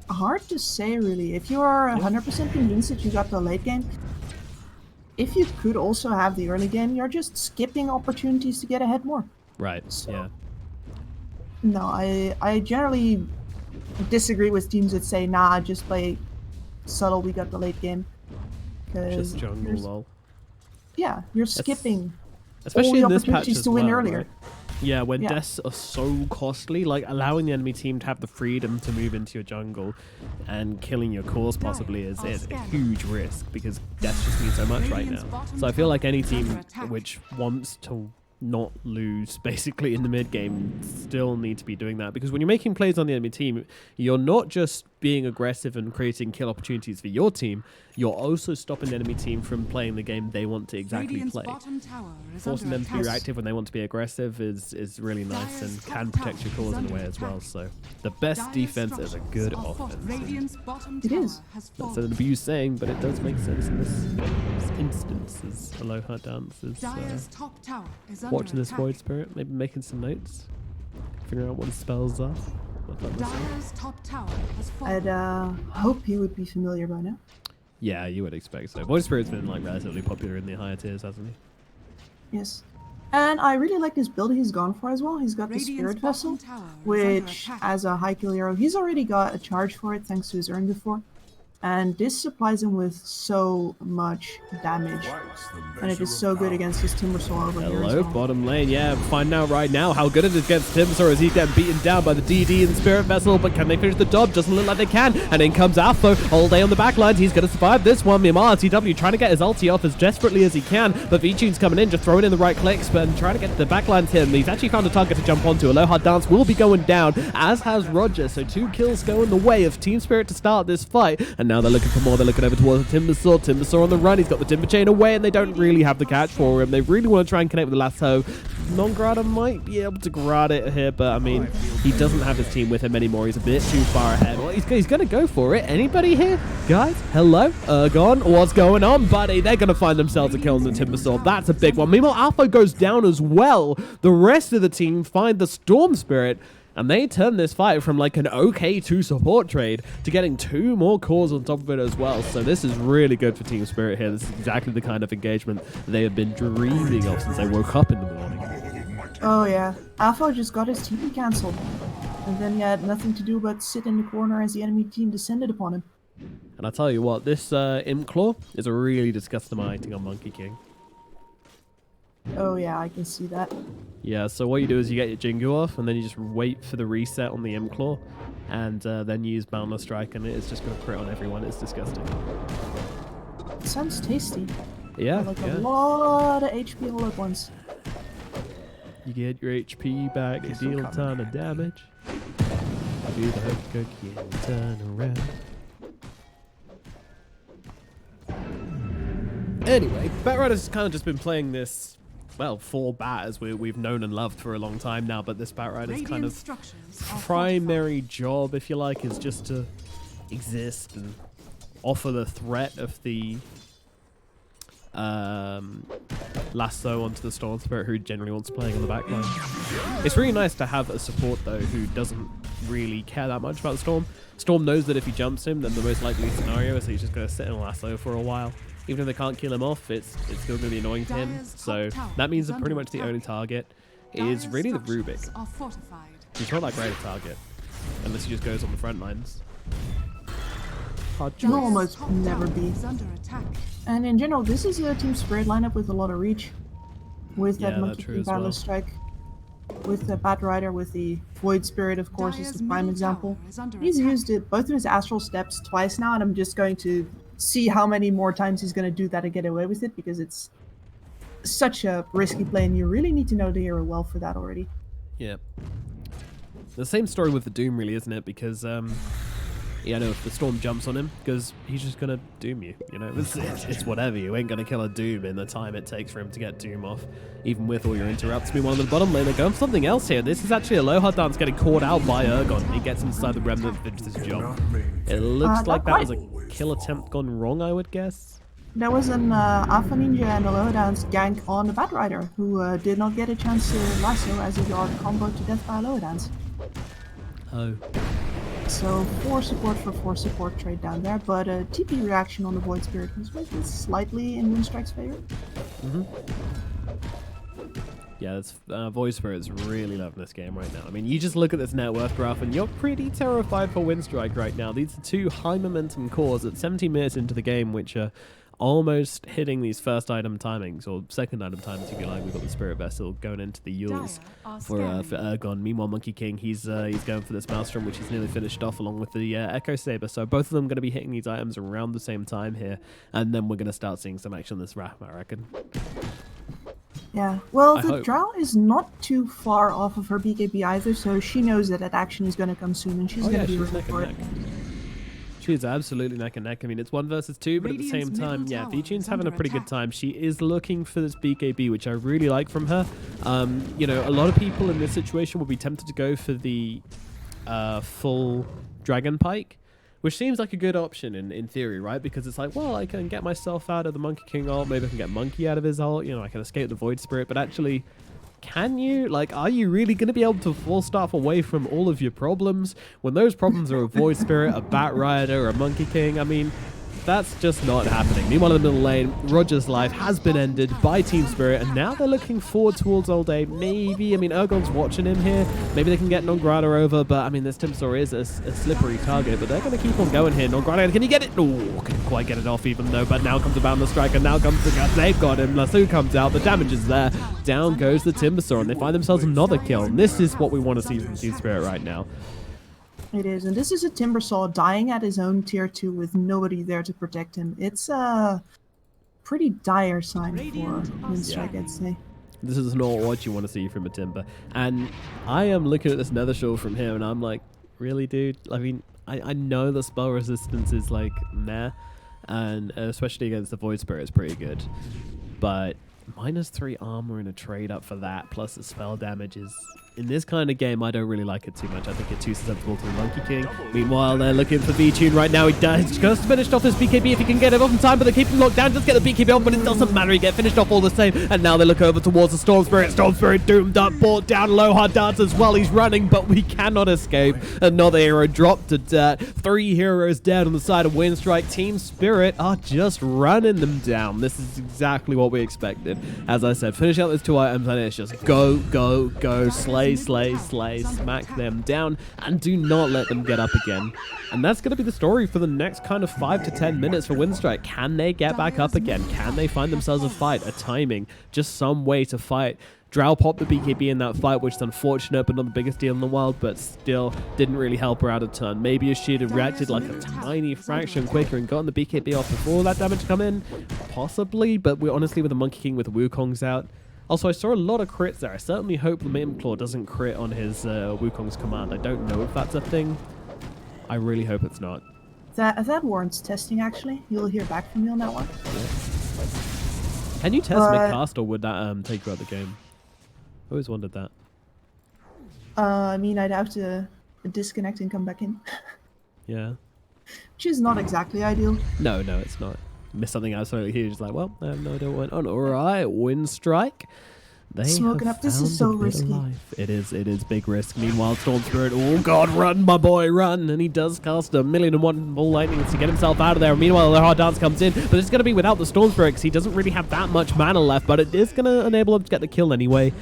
A: Hard to say, really. If you are 100% convinced that you got the late game, if you could also have the early game, you're just skipping opportunities to get ahead more.
B: Right, so, yeah.
A: No, I generally disagree with teams that say, nah, just play subtle, we got the late game.
B: Just jungle, lol.
A: Yeah, you're skipping
B: especially
A: all the
B: in this patch
A: opportunities
B: as
A: to win
B: well,
A: earlier.
B: Right? Yeah, when deaths are so costly, like allowing the enemy team to have the freedom to move into your jungle and killing your cores possibly is a huge risk, because deaths just mean so much right now. So I feel like any team which wants to not lose basically in the mid game still need to be doing that, because when you're making plays on the enemy team, you're not just being aggressive and creating kill opportunities for your team, you're also stopping the enemy team from playing the game they want to exactly play. Forcing them to be reactive when they want to be aggressive is really nice and can protect your cores in a way as well. So the best defense is a good offense.
A: It is.
B: That's an abuse saying, but it does make sense in this instance. As Aloha Dance is watching this Void Spirit, maybe making some notes, figuring out what his spells are.
A: I'd hope he would be familiar by now.
B: Yeah, you would expect so. Void Spirit's been like relatively popular in the higher tiers, hasn't he?
A: Yes. And I really like this build he's gone for as well. He's got the Spirit Vessel, which, as a high kill hero, he's already got a charge for it thanks to his Urn before. And this supplies him with so much damage. And it is so good against his Timbersaw over here as well.
B: Bottom lane, yeah. Find out right now how good it is against Timbersaw as he's getting beaten down by the DD and Spirit Vessel, but can they finish the job? Doesn't look like they can. And in comes Alpha, all day on the backlines. He's going to survive this one. Mimar, TW trying to get his ulti off as desperately as he can, but V-Tune's coming in, just throwing in the right clicks, but trying to get the backlines hit. He's actually found a target to jump onto. Aloha Dance will be going down, as has Roger. So 2 kills go in the way of Team Spirit to start this fight. And now they're looking for more. They're looking over towards the Timbersaw. Timbersaw on the run. He's got the Timber Chain away, and they don't really have the catch for him. They really want to try and connect with the lasso. Non-Grata might be able to grad it here, but I mean, he doesn't have his team with him anymore. He's a bit too far ahead. Well, he's going to go for it. Anybody here? Guys? Hello? Ergon? What's going on, buddy? They're going to find themselves a kill on the Timbersaw. That's a big one. Meanwhile, Alpha goes down as well. The rest of the team find the Storm Spirit, and they turn this fight from like an okay 2 support trade to getting 2 more cores on top of it as well. So this is really good for Team Spirit here. This is exactly the kind of engagement they have been dreaming of since they woke up in the morning.
A: Oh yeah, Alpha just got his TP cancelled. And then he had nothing to do but sit in the corner as the enemy team descended upon him.
B: And I tell you what, this Imp Claw is a really disgusting on Monkey King.
A: Oh yeah, I can see that.
B: Yeah, so what you do is you get your Jingu off, and then you just wait for the reset on the Imp Claw, and then you use Boundless Strike, and it's just going to crit on everyone. It's disgusting.
A: It sounds tasty.
B: Yeah,
A: like a lot of HP all at once.
B: You get your HP back, you deal a ton of damage. Do the hook cookie and turn around. Anyway, Batrider's kind of just been playing this, well, 4 bat as we've known and loved for a long time now, but this Batrider's kind of primary job, if you like, is just to exist and offer the threat of the lasso onto the Storm Spirit, who generally wants playing on the backline. It's really nice to have a support, though, who doesn't really care that much about the Storm. Storm knows that if he jumps him, then the most likely scenario is he's just going to sit in a lasso for a while. Even if they can't kill him off, it's still going to be annoying to him. So that means that pretty much the only target is really the Rubik. He's not that great a target, unless he just goes on the front lines. Hard choice.
A: Will almost never be. And in general, this is a Team Spirit lineup with a lot of reach. With that Monkey King Winstrike, with the Bat Rider, with the Void Spirit, of course, is the prime example. He's used both of his Astral Steps twice now, and I'm just going to see how many more times he's going to do that and get away with it, because it's such a risky play, and you really need to know the hero well for that already.
B: Yeah. The same story with the Doom, really, isn't it? Because, yeah, no, if the Storm jumps on him, because he's just going to Doom you, you know? It's whatever. You ain't going to kill a Doom in the time it takes for him to get Doom off, even with all your interrupts. Meanwhile, on the bottom lane, they're going for something else here. This is actually Aloha Dance getting caught out by Urgon. He gets inside the Remnant, finishes his job. It looks like that was a kill attempt gone wrong, I would guess.
A: There was an Alpha Ninja and Aloha Dance gank on the Bat Rider, who did not get a chance to lasso as he got comboed to death by Aloha Dance.
B: Oh.
A: So 4 support for 4 support trade down there, but a TP reaction on the Void Spirit was maybe slightly in Winstrike's favor.
B: Yeah, that's, Void Spirit's really loving this game right now. I mean, you just look at this net worth graph and you're pretty terrified for Winstrike right now. These are 2 high momentum cores at 17 minutes into the game, which are almost hitting these first item timings, or second item timings if you like. We've got the Spirit Vessel going into the Yules for Urgon. Meanwhile, Monkey King, he's going for this Maelstrom, which he's nearly finished off along with the Echo Saber. So both of them going to be hitting these items around the same time here, and then we're going to start seeing some action on this Raph, I reckon.
A: Yeah, well, the Drow is not too far off of her BKB either, so she knows that that action is going to come soon, and she's going to be ready for it.
B: She is absolutely neck and neck. I mean, it's 1 versus 2, but at the same time, yeah, VTune's having a pretty good time. She is looking for this BKB, which I really like from her. You know, a lot of people in this situation will be tempted to go for the full Dragon Pike, which seems like a good option in theory, right? Because it's like, well, I can get myself out of the Monkey King ult, maybe I can get Monkey out of his ult, you know, I can escape the Void Spirit, but actually, can you? Like, are you really going to be able to full staff away from all of your problems when those problems are a Void Spirit, a Bat Rider, or a Monkey King? I mean, that's just not happening. Meanwhile, in the middle lane, Roger's life has been ended by Team Spirit, and now they're looking forward towards All Day. Maybe, I mean, Urgon's watching him here. Maybe they can get Nongrata over, but, I mean, this Timsaw is a slippery target, but they're going to keep on going here. Nongrata, can he get it? Oh, couldn't quite get it off even though, but now comes the Boundless Strike, and now comes the Guts. They've got him. Lasso comes out. The damage is there. Down goes the Timsaw, and they find themselves another kill. And this is what we want to see from Team Spirit right now.
A: It is, and this is a Timbersaw dying at his own tier 2 with nobody there to protect him. It's a pretty dire sign for Winstrike, I'd say.
B: This is not what you want to see from a Timber. And I am looking at this Nether Shield from him, and I'm like, really, dude? I mean, I know the spell resistance is like meh, and especially against the Void Spirit, it's pretty good. But -3 armor in a trade up for that, plus the spell damage is... In this kind of game, I don't really like it too much. I think it's too susceptible to the Monkey King. Meanwhile, they're looking for VTune right now. He does just finished off his BKB if he can get it off in time, but they keep him locked down. Just get the BKB off, but it doesn't matter. He get finished off all the same. And now they look over towards the Storm Spirit. Storm Spirit doomed up, brought down Aloha Dance as well. He's running, but we cannot escape. Another hero dropped to dirt. 3 heroes dead on the side of Winstrike. Team Spirit are just running them down. This is exactly what we expected. As I said, finish out those 2 items, and it's just go, go, go, slay, smack them down, and do not let them get up again. And that's going to be the story for the next kind of 5 to 10 minutes for Winstrike. Can they get back up again? Can they find themselves a fight, a timing, just some way to fight? Drow popped the BKB in that fight, which is unfortunate, but not the biggest deal in the world, but still didn't really help her out a ton. Maybe if she'd have reacted like a tiny fraction quicker and gotten the BKB off before that damage come in, possibly, but we're honestly with the Monkey King with the Wukong's out. Also, I saw a lot of crits there. I certainly hope the Maimclaw doesn't crit on his Wukong's command. I don't know if that's a thing. I really hope it's not.
A: That warrants testing, actually. You'll hear back from me on that one.
B: Yeah. Can you test mid-cast, or would that take you out of the game? I always wondered that.
A: I mean, I'd have to disconnect and come back in.
B: Yeah.
A: Which is not exactly ideal.
B: No, it's not. missed something absolutely huge. Like, well, I have no idea what went on. All right, Winstrike. They
A: Smoking
B: have
A: up. This is
B: found
A: so
B: a bit of
A: risky.
B: life. It is big risk. Meanwhile, Storm Spirit, oh god, run, my boy, run! And he does cast 1,000,001 ball lightnings to get himself out of there. Meanwhile, the hard dance comes in, but it's going to be without the Storm Spirit because he doesn't really have that much mana left. But it is going to enable him to get the kill anyway.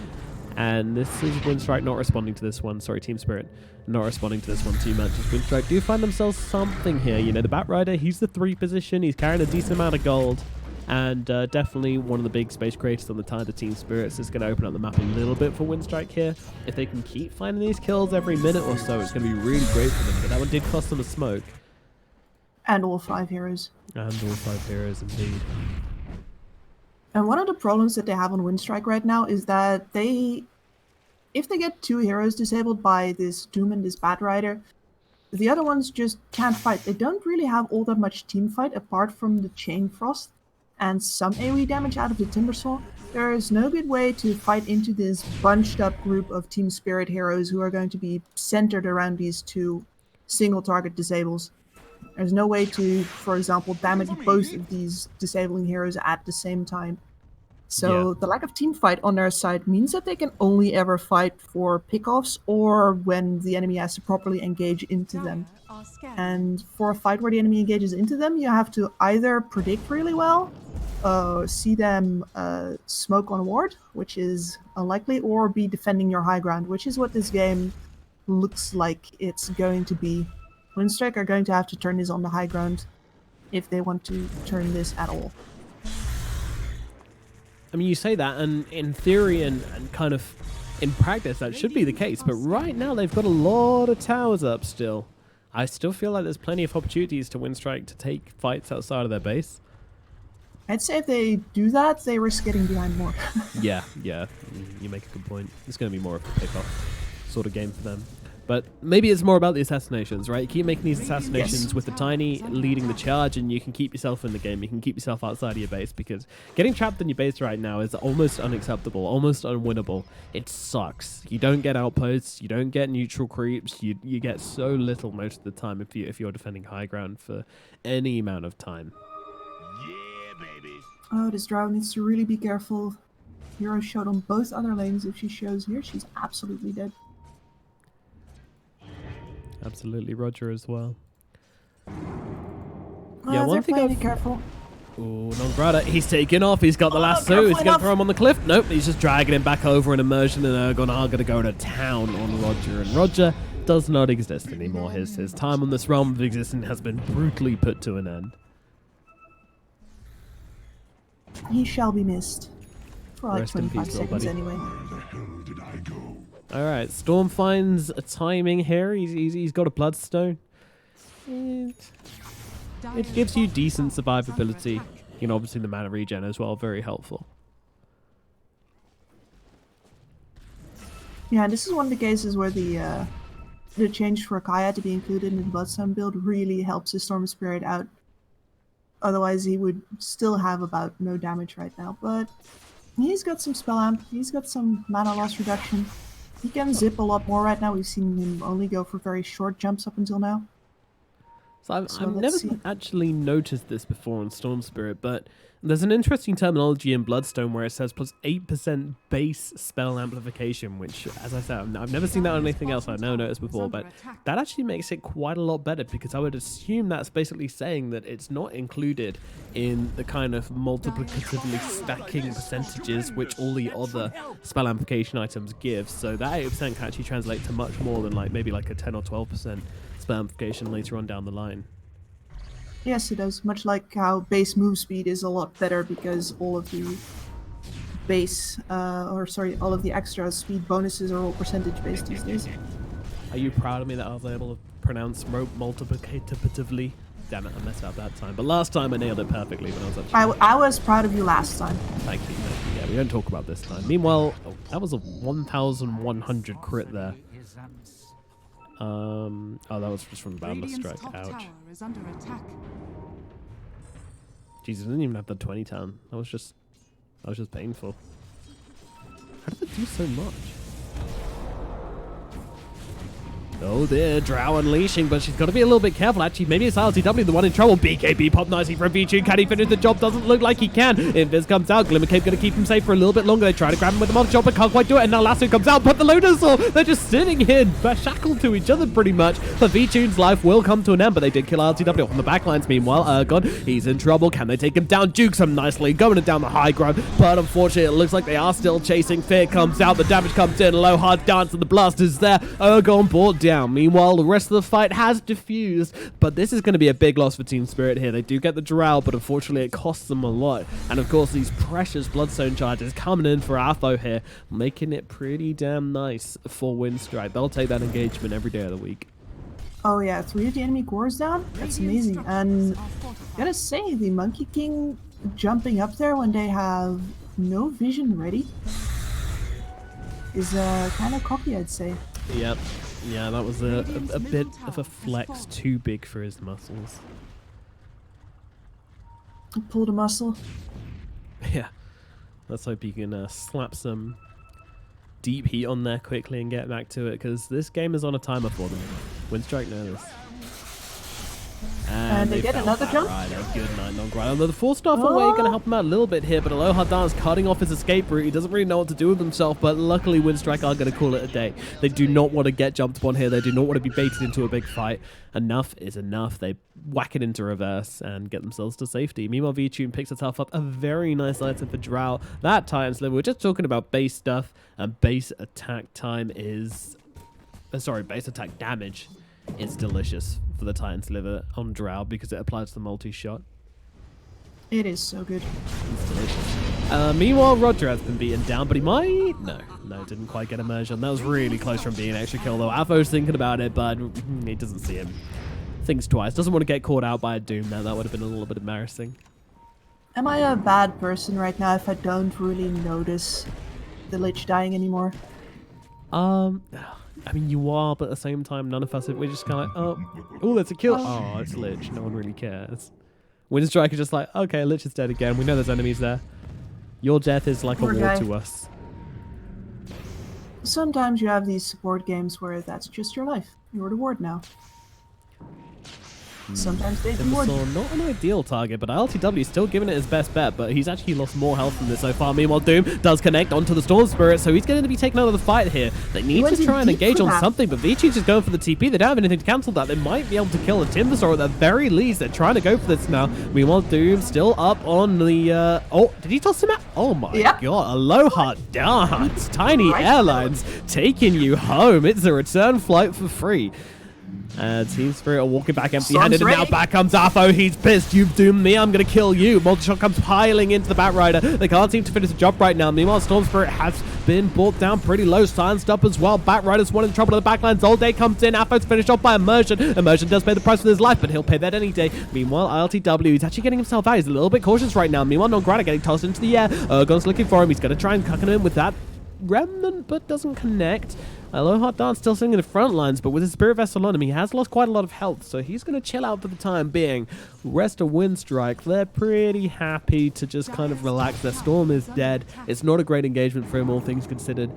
B: And this is Winstrike not responding to this one. Sorry, Team Spirit not responding to this one too much. As Winstrike do find themselves something here. You know, the Batrider, he's the 3 position. He's carrying a decent amount of gold. And definitely one of the big space creators on the Tide of Team Spirits is going to open up the map a little bit for Winstrike here. If they can keep finding these kills every minute or so, it's going to be really great for them. But that one did cost them a smoke.
A: And all 5 heroes.
B: And all 5 heroes, indeed.
A: And one of the problems that they have on Winstrike right now is that if they get 2 heroes disabled by this Doom and this Batrider, the other ones just can't fight. They don't really have all that much team fight apart from the Chain Frost and some AoE damage out of the Timbersaw. There is no good way to fight into this bunched up group of Team Spirit heroes who are going to be centered around these 2 single target disables. There's no way to, for example, damage both of these disabling heroes at the same time. So the lack of team fight on their side means that they can only ever fight for pickoffs or when the enemy has to properly engage into them. And for a fight where the enemy engages into them, you have to either predict really well, see them smoke on ward, which is unlikely, or be defending your high ground, which is what this game looks like it's going to be. Winstrike are going to have to turn this on the high ground if they want to turn this at all.
B: I mean, you say that, and in theory and kind of in practice, that should be the case. But right now, they've got a lot of towers up still. I still feel like there's plenty of opportunities to Winstrike to take fights outside of their base.
A: I'd say if they do that, they risk getting behind more.
B: Yeah, you make a good point. It's going to be more of a pick-off sort of game for them. But maybe it's more about the assassinations, right? You keep making these assassinations with the Tiny leading the charge, and you can keep yourself in the game. You can keep yourself outside of your base, because getting trapped in your base right now is almost unacceptable, almost unwinnable. It sucks. You don't get outposts. You don't get neutral creeps. You get so little most of the time if you're defending high ground for any amount of time.
E: Yeah, baby.
A: Oh, this Drow needs to really be careful. Hero showed on both other lanes. If she shows here, she's absolutely dead.
B: Absolutely, Roger as well.
A: Yeah, one thing be careful.
B: Ooh, Nongrata, he's taking off. He's got the lasso. He's going to throw him on the cliff. Nope, he's just dragging him back over in immersion, and Ergon are going to go to town on Roger. And Roger does not exist anymore. His time on this realm of existence has been brutally put to an end.
A: He shall be missed. For like
B: Rest in
A: 25
B: peace,
A: seconds
B: buddy.
A: anyway.
D: Where the hell did I go?
B: All right, Storm finds a timing here. He's got a Bloodstone. It gives you decent survivability. You know, obviously the mana regen as well, very helpful.
A: Yeah, this is one of the cases where the change for Kaya to be included in the Bloodstone build really helps his Storm Spirit out. Otherwise, he would still have about no damage right now. But he's got some spell amp. He's got some mana loss reduction. He can zip a lot more right now. We've seen him only go for very short jumps up until now.
B: So I've never actually noticed this before on Storm Spirit, but there's an interesting terminology in Bloodstone where it says plus 8% base spell amplification, which, as I said, I've never seen that on anything else. I've never noticed before, but that actually makes it quite a lot better, because I would assume that's basically saying that it's not included in the kind of multiplicatively stacking percentages which all the other spell amplification items give. So that 8% can actually translate to much more than maybe like a 10 or 12% spell amplification later on down the line.
A: Yes, it does. Much like how base move speed is a lot better because all of the all of the extra speed bonuses are all percentage based these days.
B: Are you proud of me that I was able to pronounce multiplicatively? Damn it, I messed up that time. But last time I nailed it perfectly when I was up.
A: I was proud of you last time.
B: Thank you. Yeah, we don't talk about this time. Meanwhile, that was a 1,100 crit there. Oh, that was just from the Boundless Strike. Ouch. Jesus, I didn't even have the 20 town. That was just painful. How did it do so much? Oh, there, Drow unleashing, but she's got to be a little bit careful. Actually, maybe it's LTW the one in trouble. BKB pop nicely from VTune. Can he finish the job? Doesn't look like he can. Invis comes out. Glimmercape going to keep him safe for a little bit longer. They try to grab him with the multi-shot, but can't quite do it. And now Lasso comes out, but the Lotus, they're just sitting here, shackled to each other pretty much. But VTune's life will come to an end, but they did kill LTW on the backlines. Meanwhile, Ergon, he's in trouble. Can they take him down? Jukes him nicely, going down the high ground. But unfortunately, it looks like they are still chasing. Fear comes out. The damage comes in. Low hard dance, and the blast is there. Ergon brought down. Meanwhile, the rest of the fight has diffused, but this is going to be a big loss for Team Spirit here. They do get the Drow, but unfortunately it costs them a lot. And of course, these precious Bloodstone charges coming in for Atho here, making it pretty damn nice for Winstrike. They'll take that engagement every day of the week.
A: Oh yeah, 3 of the enemy cores down? That's amazing. And gotta say, the Monkey King jumping up there when they have no vision ready is kind of cocky, I'd say.
B: Yep. Yeah, that was a bit of a flex, too big for his muscles.
A: Pulled a muscle.
B: Yeah. Let's hope he can slap some deep heat on there quickly and get back to it, because this game is on a timer for them. Winstrike knows this.
A: And they get another jump.
B: Right, a good night, non-grind. The 4-star away going to help him out a little bit here, but Aloha Dance cutting off his escape route. He doesn't really know what to do with himself, but luckily Winstrike are going to call it a day. They do not want to get jumped upon here. They do not want to be baited into a big fight. Enough is enough. They whack it into reverse and get themselves to safety. Meanwhile, VTune picks itself up a very nice item for Drow. That Titan Sliver, we're just talking about base stuff, and base attack time is... base attack damage is delicious for the Titan Sliver on Drow because it applies the multi-shot.
A: It is so good.
B: It's delicious. Meanwhile, Roger has been beaten down, but he might... No, didn't quite get immersion. That was really close from being an extra kill, though. Atho's thinking about it, but he doesn't see him. Thinks twice. Doesn't want to get caught out by a Doom now. That would have been a little bit embarrassing.
A: Am I a bad person right now if I don't really notice the Lich dying anymore?
B: I mean, you are, but at the same time, none of us, we're just kind of like, oh, that's a kill. Oh, it's Lich. No one really cares. Winstrike is just like, okay, Lich is dead again. We know there's enemies there. Your death is like
A: Poor
B: a war
A: guy.
B: to us.
A: Sometimes you have these support games where that's just your life. You're the ward now. Sometimes they do ward.
B: Not an ideal target, but LTW is still giving it his best bet, but he's actually lost more health than this so far. Meanwhile, Doom does connect onto the Storm Spirit, so he's going to be taking over the fight here. They need to try and engage on something, but VTune's just going for the TP. They don't have anything to cancel that. They might be able to kill a Timbersaw at the very least. They're trying to go for this now. Meanwhile, Doom still up on the... oh, did he toss him out? Oh my god. Aloha Dance. Tiny Airlines taking you home. It's a return flight for free. Team Spirit are walking back empty-handed, and now back comes Atho. He's pissed. You've doomed me. I'm going to kill you. Multi-shot comes piling into the Batrider. They can't seem to finish the job right now. Meanwhile, Storm Spirit has been brought down pretty low. Silenced up as well. Batrider's one in trouble in the backlines. All Day comes in. Atho's finished off by Immersion. Immersion does pay the price with his life, but he'll pay that any day. Meanwhile, LTW, he's actually getting himself out. He's a little bit cautious right now. Meanwhile, Non-Grana getting tossed into the air. Ergon's looking for him. He's going to try and cuck him in with that remnant, but doesn't connect. Aloha Dance still sitting in the front lines, but with his Spirit Vessel on him, he has lost quite a lot of health, so he's going to chill out for the time being. Rest of Winstrike, they're pretty happy to just kind of relax. Their Storm is dead. It's not a great engagement for him, all things considered.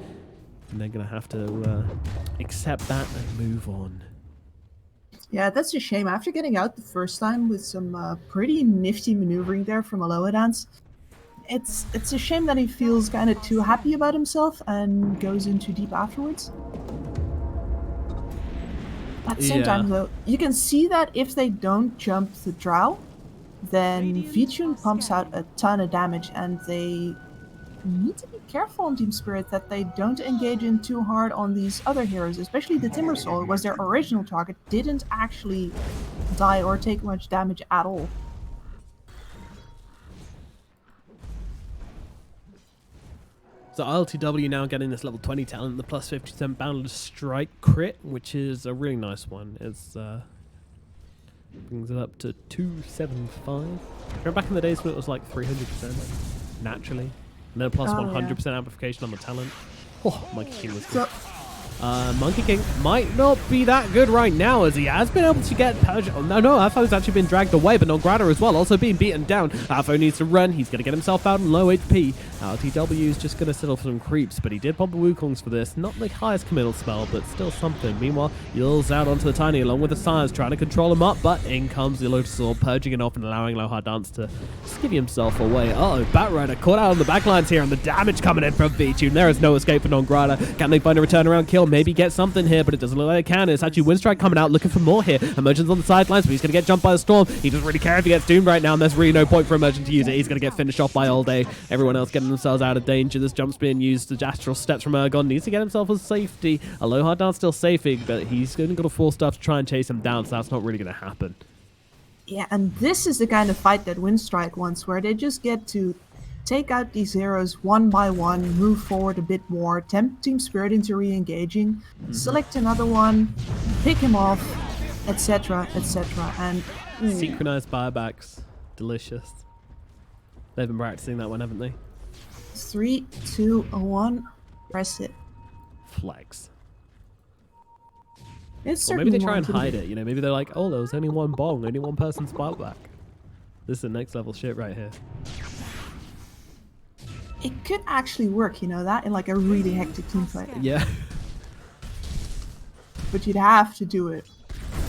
B: And they're going to have to accept that and move on.
A: Yeah, that's a shame. After getting out the first time with some pretty nifty maneuvering there from Aloha Dance, it's a shame that he feels kind of too happy about himself and goes in too deep afterwards. At the same time, though, you can see that if they don't jump the Drow, then VTune pumps out a ton of damage, and they need to be careful on Team Spirit that they don't engage in too hard on these other heroes, especially the Timbersaw, was their original target, didn't actually die or take much damage at all.
B: So LTW now getting this level 20 talent, the plus 50% boundless strike crit, which is a really nice one. It's brings it up to 275. Remember back in the days when it was like 300% naturally, and then plus 100% amplification on the talent. Oh, Monkey King was good. Monkey King might not be that good right now, as he has been able to get Purge. Oh, no, Atho's actually been dragged away, but Non-Grana as well, also being beaten down. Atho needs to run. He's going to get himself out in low HP. LTW is just going to settle for some creeps, but he did pop the Wukongs for this. Not the highest committal spell, but still something. Meanwhile, Yul's out onto the Tiny along with the Sires, trying to control him up, but in comes the Lotus Sword, purging it off and allowing Lohardance to skivvy himself away. Uh-oh, Batrider caught out on the backlines here, and the damage coming in from VTune. There is no escape for Non-Grata. Can they find a return around kill? Maybe get something here, but it doesn't look like they can. It's actually Winstrike coming out looking for more here. Emergent's on the sidelines, but he's going to get jumped by the Storm. He doesn't really care if he gets doomed right now, and there's really no point for Emergent to use it. He's going to get finished off by All Day. Everyone else getting themselves out of danger. This jump's being used. The Astral Steps from Ergon needs to get himself a safety. Aloha still safing, but he's going to go to full stuff to try and chase him down, so that's not really going to happen.
A: Yeah, and this is the kind of fight that Winstrike wants, where they just get to take out these heroes one by one, move forward a bit more, tempt Team Spirit into re-engaging, select another one, pick him off, etc., etc. And
B: synchronized buybacks, delicious. They've been practicing that one, haven't they?
A: 3, 2, 1, press it.
B: Flex.
A: It's
B: Or maybe they try and hide it, you know, maybe they're like, oh, there was only one bong, only one person spark back. This is the next level shit right here.
A: It could actually work, you know, that in like a really hectic team fight.
B: Yeah.
A: But you'd have to do it.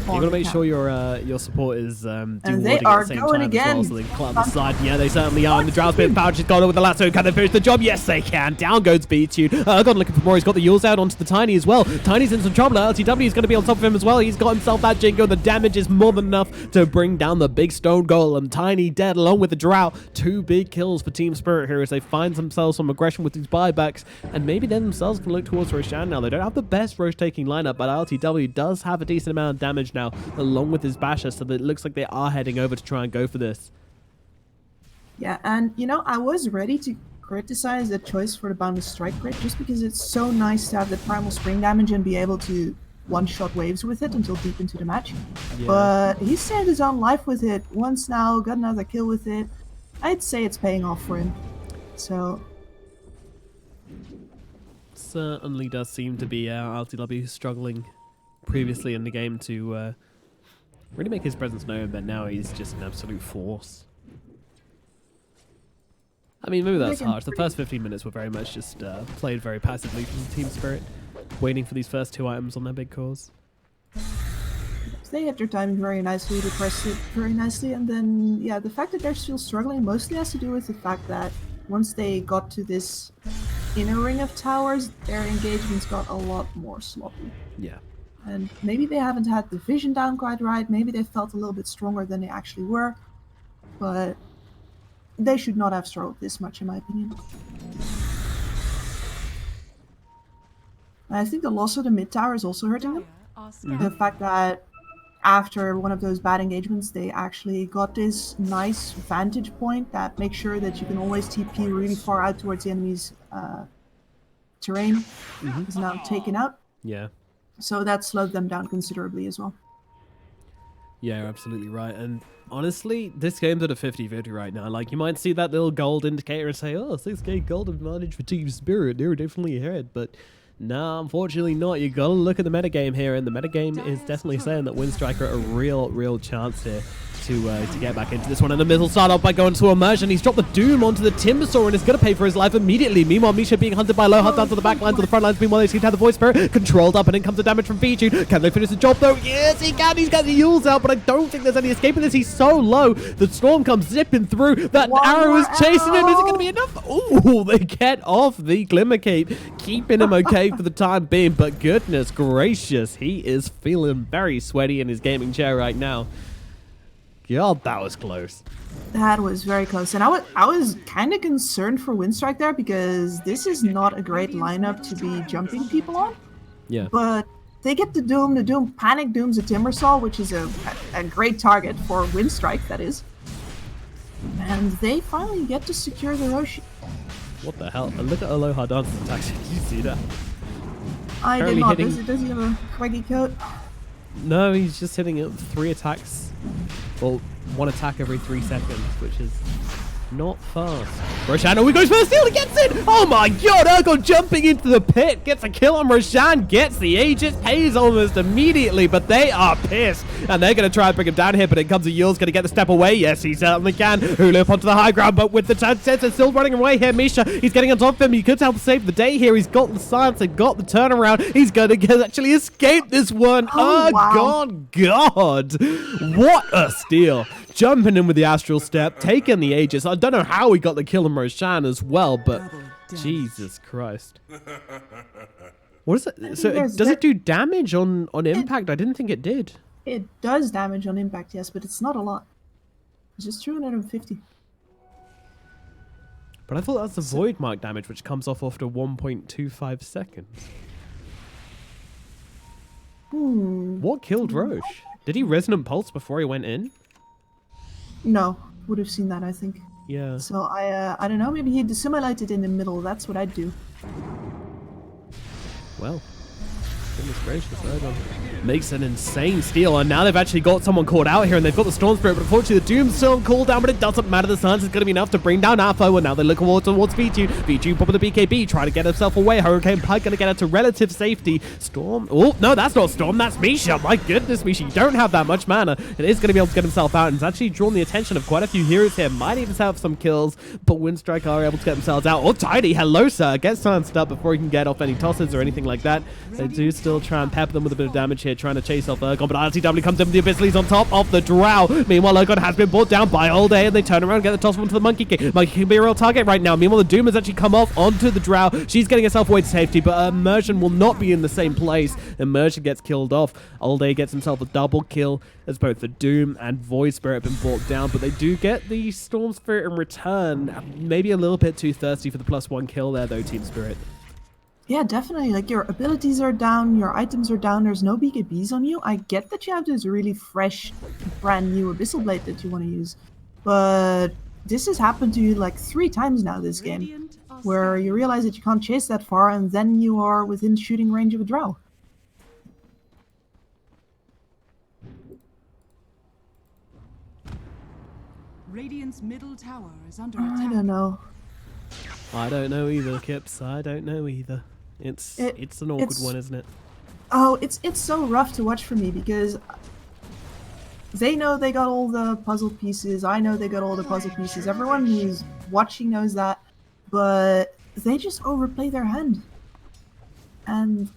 B: You gotta make sure your support is doing
A: and
B: warding
A: they
B: at
A: are
B: the same
A: going
B: time
A: again.
B: as well, so they can climb the side. Yeah, they certainly are. And the Drow Spirit Pouch has gone over the lasso. Can they finish the job? Yes, they can. Down goes VTune. Ergon looking for more. He's got the Yules out onto the Tiny as well. Tiny's in some trouble. LTW is going to be on top of him as well. He's got himself that Jingo. The damage is more than enough to bring down the big stone golem. Tiny dead along with the Drow. 2 big kills for Team Spirit here as they find themselves some aggression with these buybacks. And maybe they themselves can look towards Roshan now. They don't have the best Roche taking lineup, but LTW does have a decent amount of damage now along with his basher, so that it looks like they are heading over to try and go for this.
A: Yeah, and you know, I was ready to criticize the choice for the Boundless Strike Crit just because it's so nice to have the Primal Spring damage and be able to one-shot waves with it until deep into the match. Yeah. But he saved his own life with it once now, got another kill with it. I'd say it's paying off for him. So
B: certainly does seem to be LTW struggling previously in the game to really make his presence known, but now he's just an absolute force. I mean, maybe that's harsh. The first 15 minutes were very much just played very passively from Team Spirit, waiting for these first 2 items on their big cores.
A: They hit their timing very nicely, they pressed it very nicely, and then, yeah, the fact that they're still struggling mostly has to do with the fact that once they got to this inner ring of towers, their engagements got a lot more sloppy.
B: Yeah.
A: And maybe they haven't had the vision down quite right, maybe they felt a little bit stronger than they actually were, but they should not have struggled this much in my opinion. And I think the loss of the mid tower is also hurting them. The fact that after one of those bad engagements they actually got this nice vantage point that makes sure that you can always TP really far out towards the enemy's terrain is now taken out.
B: Yeah.
A: So that slowed them down considerably as well.
B: Yeah, you're absolutely right. And honestly, this game's at a 50-50 right now. Like, you might see that little gold indicator and say, oh, 6k gold advantage for Team Spirit. They're definitely ahead. But no, unfortunately not. You got to look at the metagame here. And the metagame is definitely saying that Winstrike are a real chance here to get back into this one. And the middle start off by going to Immersion. He's dropped the Doom onto the Timbersaw and is going to pay for his life immediately. Meanwhile, Misha being hunted by Lohard down to the back lines, to the front lines. Meanwhile, they seem to have the Voice Spirit controlled up, and in comes the damage from VTune. Can they finish the job though? Yes, he can. He's got the Yules out, but I don't think there's any escaping this. He's so low. The Storm comes zipping through. That arrow is chasing him. Is it going to be enough? Ooh, they get off the Glimmercape, keeping him okay for the time being. But goodness gracious, he is feeling very sweaty in his gaming chair right now. God, that was close.
A: That was very close. And I was kind of concerned for Winstrike there because this is not a great lineup to be jumping people on.
B: Yeah.
A: But they get the Doom panic dooms a Timbersaw, which is a great target for Winstrike, that is. And they finally get to secure the Roshi.
B: What the hell? And look at Aloha Dance's attacks. Did you see that?
A: I did not. Does he have a craggy coat?
B: No, he's just hitting it with 3 attacks. Well, 1 attack every 3 seconds, which is Not fast. Roshan, oh, he goes for the steal, he gets it! Oh my god, Urgon jumping into the pit, gets a kill on Roshan, gets the Aegis, pays almost immediately, but they are pissed. And they're going to try and bring him down here, but it comes to Yule's going to get the step away. Yes, he certainly can. Hulu up onto the high ground, but with the chance, still running away here. Misha, he's getting on top of him. He could help save the day here. He's got the science and got the turnaround. He's going to actually escape this one. Oh, wow. God. What a steal. Jumping in with the astral step, taking the Aegis. I don't know how he got the kill on Roshan as well, but Jesus Christ. What is it? So does it do damage on impact? I didn't think it did.
A: It does damage on impact, yes, but it's not a lot. It's just 250.
B: But I thought that's the void mark damage, which comes off after 1.25 seconds. What killed Roche? Did he resonant pulse before he went in?
A: No, would have seen that, I think.
B: Yeah.
A: So I don't know, maybe he dissimulated in the middle. That's what I'd do.
B: Well, goodness gracious, Ergon makes an insane steal, and now they've actually got someone caught out here, and they've got the Storm Spirit, but unfortunately the Doom's still on cooldown, but it doesn't matter. The science is going to be enough to bring down Alpha, and now they look towards VTune. VTune popping the BKB, trying to get himself away. Hurricane Pike going to get her to relative safety. Storm, oh, no, that's not Storm, that's Misha. My goodness, Misha, you don't have that much mana. It is going to be able to get himself out, and it's actually drawn the attention of quite a few heroes here. Might even have some kills, but Winstrike are able to get themselves out. Oh, Tidy, hello, sir. Gets scienced up before he can get off any tosses or anything like that. They do still try and pepper them with a bit of damage here, trying to chase off Urgon, but RTW comes in with the Abyss. He's on top of the Drow. Meanwhile, Urgon has been brought down by All Day, and they turn around and get the toss onto the Monkey King. Monkey King can be a real target right now. Meanwhile, the Doom has actually come off onto the Drow. She's getting herself away to safety, but Immersion will not be in the same place. Immersion gets killed off. All Day gets himself a double kill as both the Doom and Void Spirit have been brought down, but they do get the Storm Spirit in return. Maybe a little bit too thirsty for the +1 kill there, though, Team Spirit.
A: Yeah, definitely. Like, your abilities are down, your items are down, there's no BKBs on you. I get that you have this really fresh, brand new Abyssal Blade that you want to use, but this has happened to you like 3 times now this game, where you realize that you can't chase that far, and then you are within shooting range of a Drow.
C: Radiant's middle tower is under attack.
A: I don't know.
B: I don't know either, Kips. I don't know either. It's an awkward one, isn't it?
A: Oh, it's so rough to watch for me, because they know they got all the puzzle pieces. I know they got all the puzzle pieces. Everyone who's watching knows that, but they just overplay their hand. And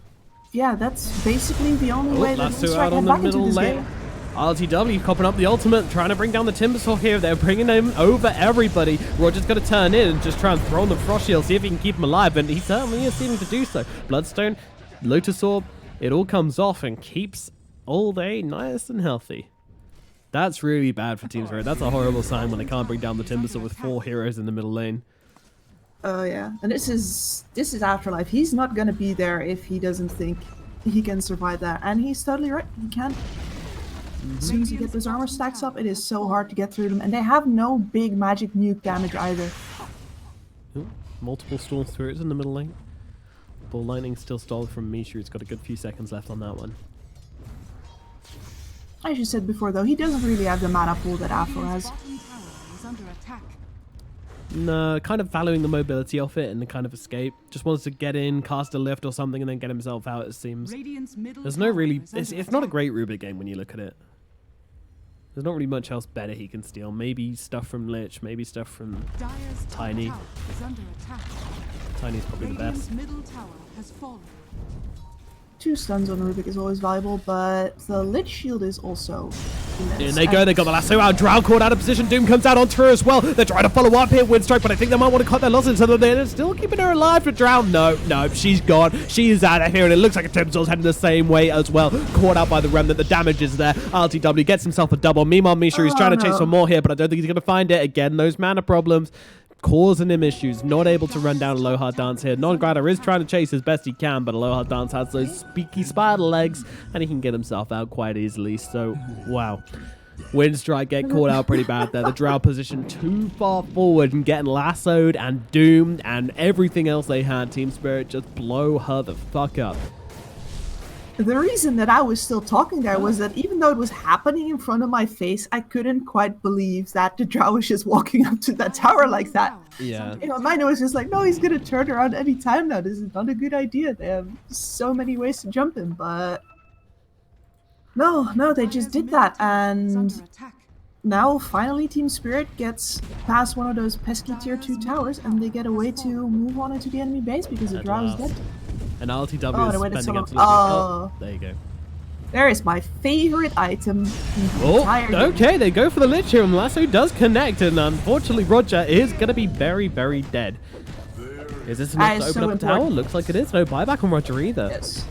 A: yeah, that's basically the only way that Winstrike get back into this game.
B: RTW copping up the ultimate, trying to bring down the Timbersaw here. They're bringing him over everybody. Roger's going to turn in and just try and throw on the Frost Shield, see if he can keep him alive, and he certainly is seeming to do so. Bloodstone, Lotus Orb, it all comes off and keeps All Day nice and healthy. That's really bad for Team Spirit. That's a horrible sign when they can't bring down the Timbersaw with 4 heroes in the middle lane.
A: Oh yeah, and this is Afterlife. He's not going to be there if he doesn't think he can survive that, and he's totally right. He can. As soon as you get those armor stacks up, it is so hard to get through them, and they have no big magic nuke damage either.
B: Ooh, multiple Storm Spirits in the middle lane. Ball Lightning still stalled from Misha. He's got a good few seconds left on that one.
A: As you said before, though, he doesn't really have the mana pool that Afro has.
B: No, kind of valuing the mobility of it and the kind of escape. Just wants to get in, cast a lift or something, and then get himself out, it seems. There's no really... It's not a great Rubik game when you look at it. There's not really much else better he can steal. Maybe stuff from Lich, maybe stuff from Tiny. Tiny's probably the best.
A: 2 stuns on Rubik is always valuable, but the Lich Shield is also immense.
B: In they go, they got the lasso out, Drow caught out of position, Doom comes out onto her as well. They're trying to follow up here, Winstrike, but I think they might want to cut their losses, so they're still keeping her alive for Drow. No, she's gone. She's out of here, and it looks like a Timbersaul's heading the same way as well. Caught out by the Remnant, the damage is there. RTW gets himself a double. Meanwhile, Misha is trying to chase for more here, but I don't think he's going to find it. Again, those mana problems causing him issues, not able to run down Aloha Dance here. Non-Grider is trying to chase as best he can, but Aloha Dance has those speaky spider legs, and he can get himself out quite easily, so wow. Winstrike get caught out pretty bad there. The Drow position too far forward and getting lassoed and doomed, and everything else they had. Team Spirit just blow her the fuck up.
A: The reason that I was still talking there was that even though it was happening in front of my face, I couldn't quite believe that the Drow was just walking up to that tower like that.
B: Yeah.
A: You know, mine was just like, no, he's gonna turn around any time now. This is not a good idea. They have so many ways to jump him, but no, they just did that, and now finally Team Spirit gets past one of those pesky tier 2 towers, and they get a way to move on into the enemy base because the Drow is dead.
B: And LTW
A: Oh,
B: is
A: they waited
B: spending
A: so
B: absolutely.
A: long.
B: Oh, there you go.
A: There is my favorite item.
B: Okay, they go for the Lich here, and Lasso does connect, and unfortunately Roger is going to be very, very dead. Is this enough to open up the tower? Looks like it is. No buyback on Roger either.
A: Yes.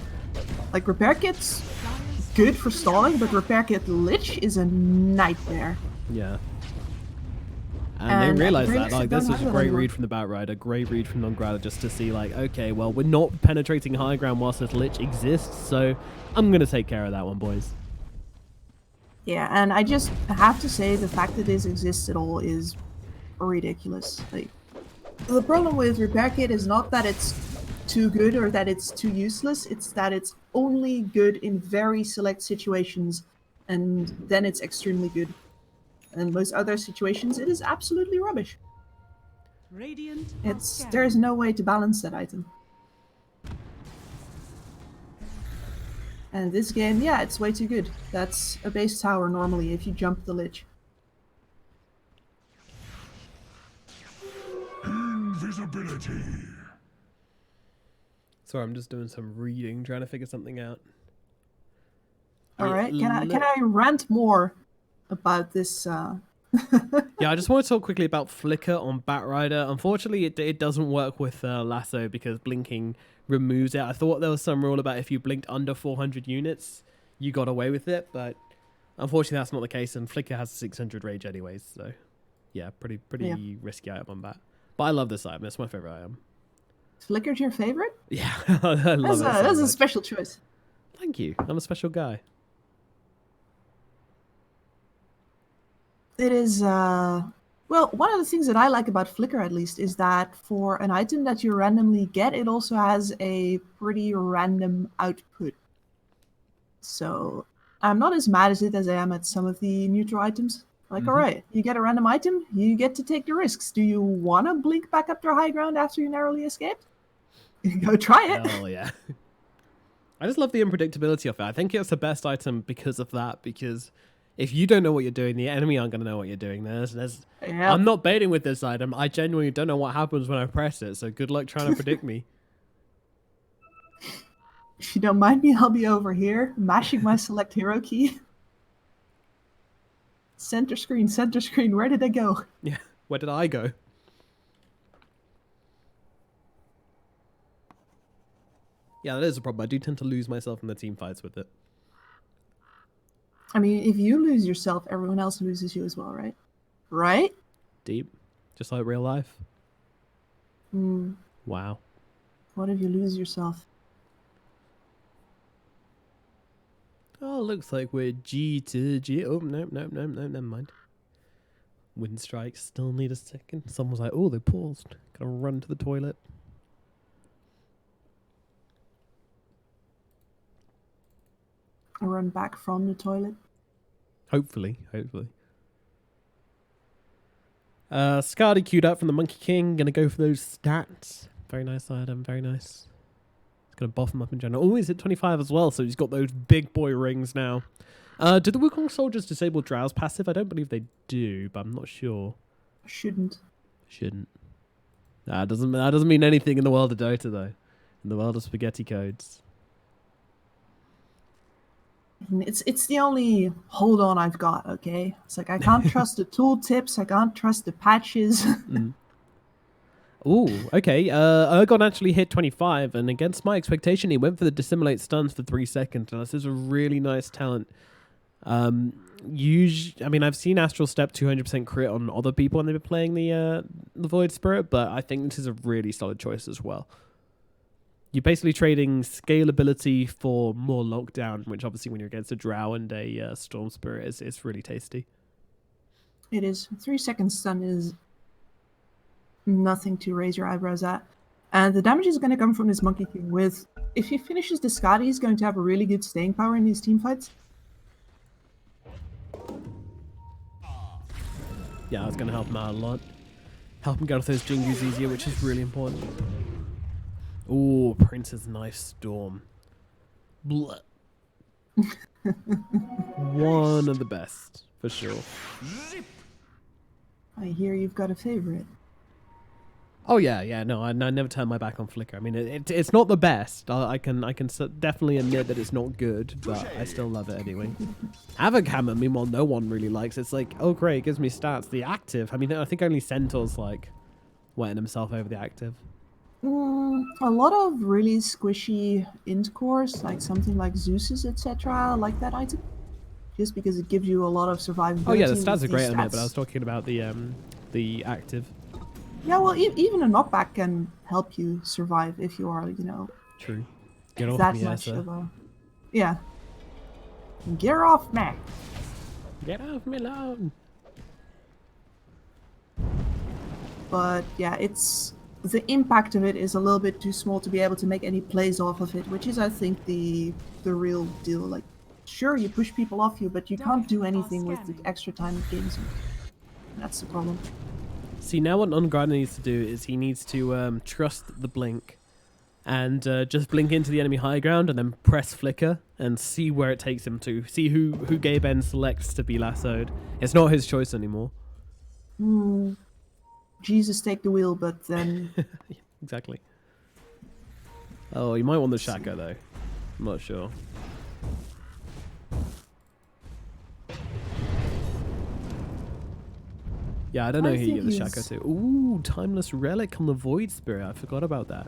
A: Like, repair kit's good for stalling, but repair kit Lich is a nightmare.
B: Yeah. And they realize that, like, this was a great read from the Batrider, great read from Non-Growler, just to see, like, okay, well, we're not penetrating high ground whilst this Lich exists, so I'm going to take care of that one, boys.
A: Yeah, and I just have to say the fact that this exists at all is ridiculous. Like, the problem with repair kit is not that it's too good or that it's too useless, it's that it's only good in very select situations, and then it's extremely good. And most other situations, it is absolutely rubbish. There is no way to balance that item. And this game, yeah, it's way too good. That's a base tower normally if you jump the Lich.
D: Invisibility.
B: Sorry, I'm just doing some reading, trying to figure something out.
A: Alright, can I rant more about this?
B: Yeah, I just want to talk quickly about Flicker on Batrider. Unfortunately, it doesn't work with Lasso because blinking removes it. I thought there was some rule about if you blinked under 400 units, you got away with it, but unfortunately that's not the case, and Flicker has 600 rage anyways, so yeah, pretty risky item on Bat. But I love this item, it's my favorite item.
A: Flicker's your favorite?
B: Yeah, I love it.
A: That's a special choice.
B: Thank you, I'm a special guy.
A: It is, well, one of the things that I like about Flicker, at least, is that for an item that you randomly get, it also has a pretty random output. So I'm not as mad at it as I am at some of the neutral items. Like, alright, you get a random item, you get to take the risks. Do you want to blink back up to high ground after you narrowly escaped? Go try it.
B: Oh, yeah. I just love the unpredictability of it. I think it's the best item because of that, because if you don't know what you're doing, the enemy aren't going to know what you're doing. I'm not baiting with this item. I genuinely don't know what happens when I press it, so good luck trying to predict me.
A: If you don't mind me, I'll be over here, mashing my select hero key. Center screen, where did I go?
B: Yeah, where did I go? Yeah, that is a problem. I do tend to lose myself in the team fights with it.
A: I mean, if you lose yourself, everyone else loses you as well, right? Right?
B: Deep. Just like real life.
A: Mm.
B: Wow.
A: What if you lose yourself?
B: Oh, looks like we're G to G. Oh, no, never mind. Winstrike, still need a second. Someone's like, oh, they paused. Gotta run to the toilet.
A: I run back from the toilet.
B: Hopefully. Scardy queued up from the Monkey King. Gonna go for those stats. Very nice item, very nice. It's gonna buff him up in general. Oh, he's at 25 as well, so he's got those big boy rings now. Do the Wukong soldiers disable Drow's passive? I don't believe they do, but I'm not sure.
A: Shouldn't.
B: That doesn't mean anything in the world of Dota, though. In the world of spaghetti codes.
A: It's the only hold on I've got, okay? It's like I can't trust the tooltips, I can't trust the patches.
B: Ooh, okay. Ergon actually hit 25, and against my expectation, he went for the dissimulate stuns for 3 seconds. And this is a really nice talent. I mean, I've seen Astral Step 200% crit on other people when they've been playing the Void Spirit, but I think this is a really solid choice as well. You're basically trading scalability for more lockdown, which obviously when you're against a Drow and a Storm Spirit, it's really tasty.
A: It is. 3 second stun is nothing to raise your eyebrows at. And the damage is going to come from this Monkey King with if he finishes the Skadi, he's going to have a really good staying power in these team fights.
B: Yeah, that's going to help him out a lot. Help him get off those Jingus easier, which is really important. Ooh, Prince's Knife Storm. Blah. One of the best, for sure.
A: I hear you've got a favorite.
B: Oh yeah, no, I never turn my back on Flicker. I mean, it's not the best. I can definitely admit that it's not good, but I still love it anyway. Havoc Hammer, meanwhile, no one really likes. It's like, oh great, it gives me stats. The active, I mean, I think only Centaur's like wetting himself over the active.
A: A lot of really squishy int cores, like something like Zeus's, etc., like that item. Just because it gives you a lot of survivability.
B: Oh yeah, the stats are great on it, but I was talking about the active.
A: Yeah, well, even a knockback can help you survive if you are,
B: True. Get off
A: that
B: me,
A: much
B: Asa.
A: of a... Yeah. Get off me!
B: Get off me alone!
A: But yeah, the impact of it is a little bit too small to be able to make any plays off of it, which is, I think, the real deal. Like, sure, you push people off you, but you can't do anything with the extra time it gains you. That's the problem.
B: See, now what Ungarden needs to do is he needs to trust the blink and just blink into the enemy high ground and then press Flicker and see where it takes him to. See who Gaben selects to be lassoed. It's not his choice anymore.
A: Jesus, take the wheel, but then...
B: Yeah, exactly. Oh, you might want the Shaka, though. I'm not sure. Yeah, I don't know who you get the Shaka to. Ooh, Timeless Relic on the Void Spirit. I forgot about that.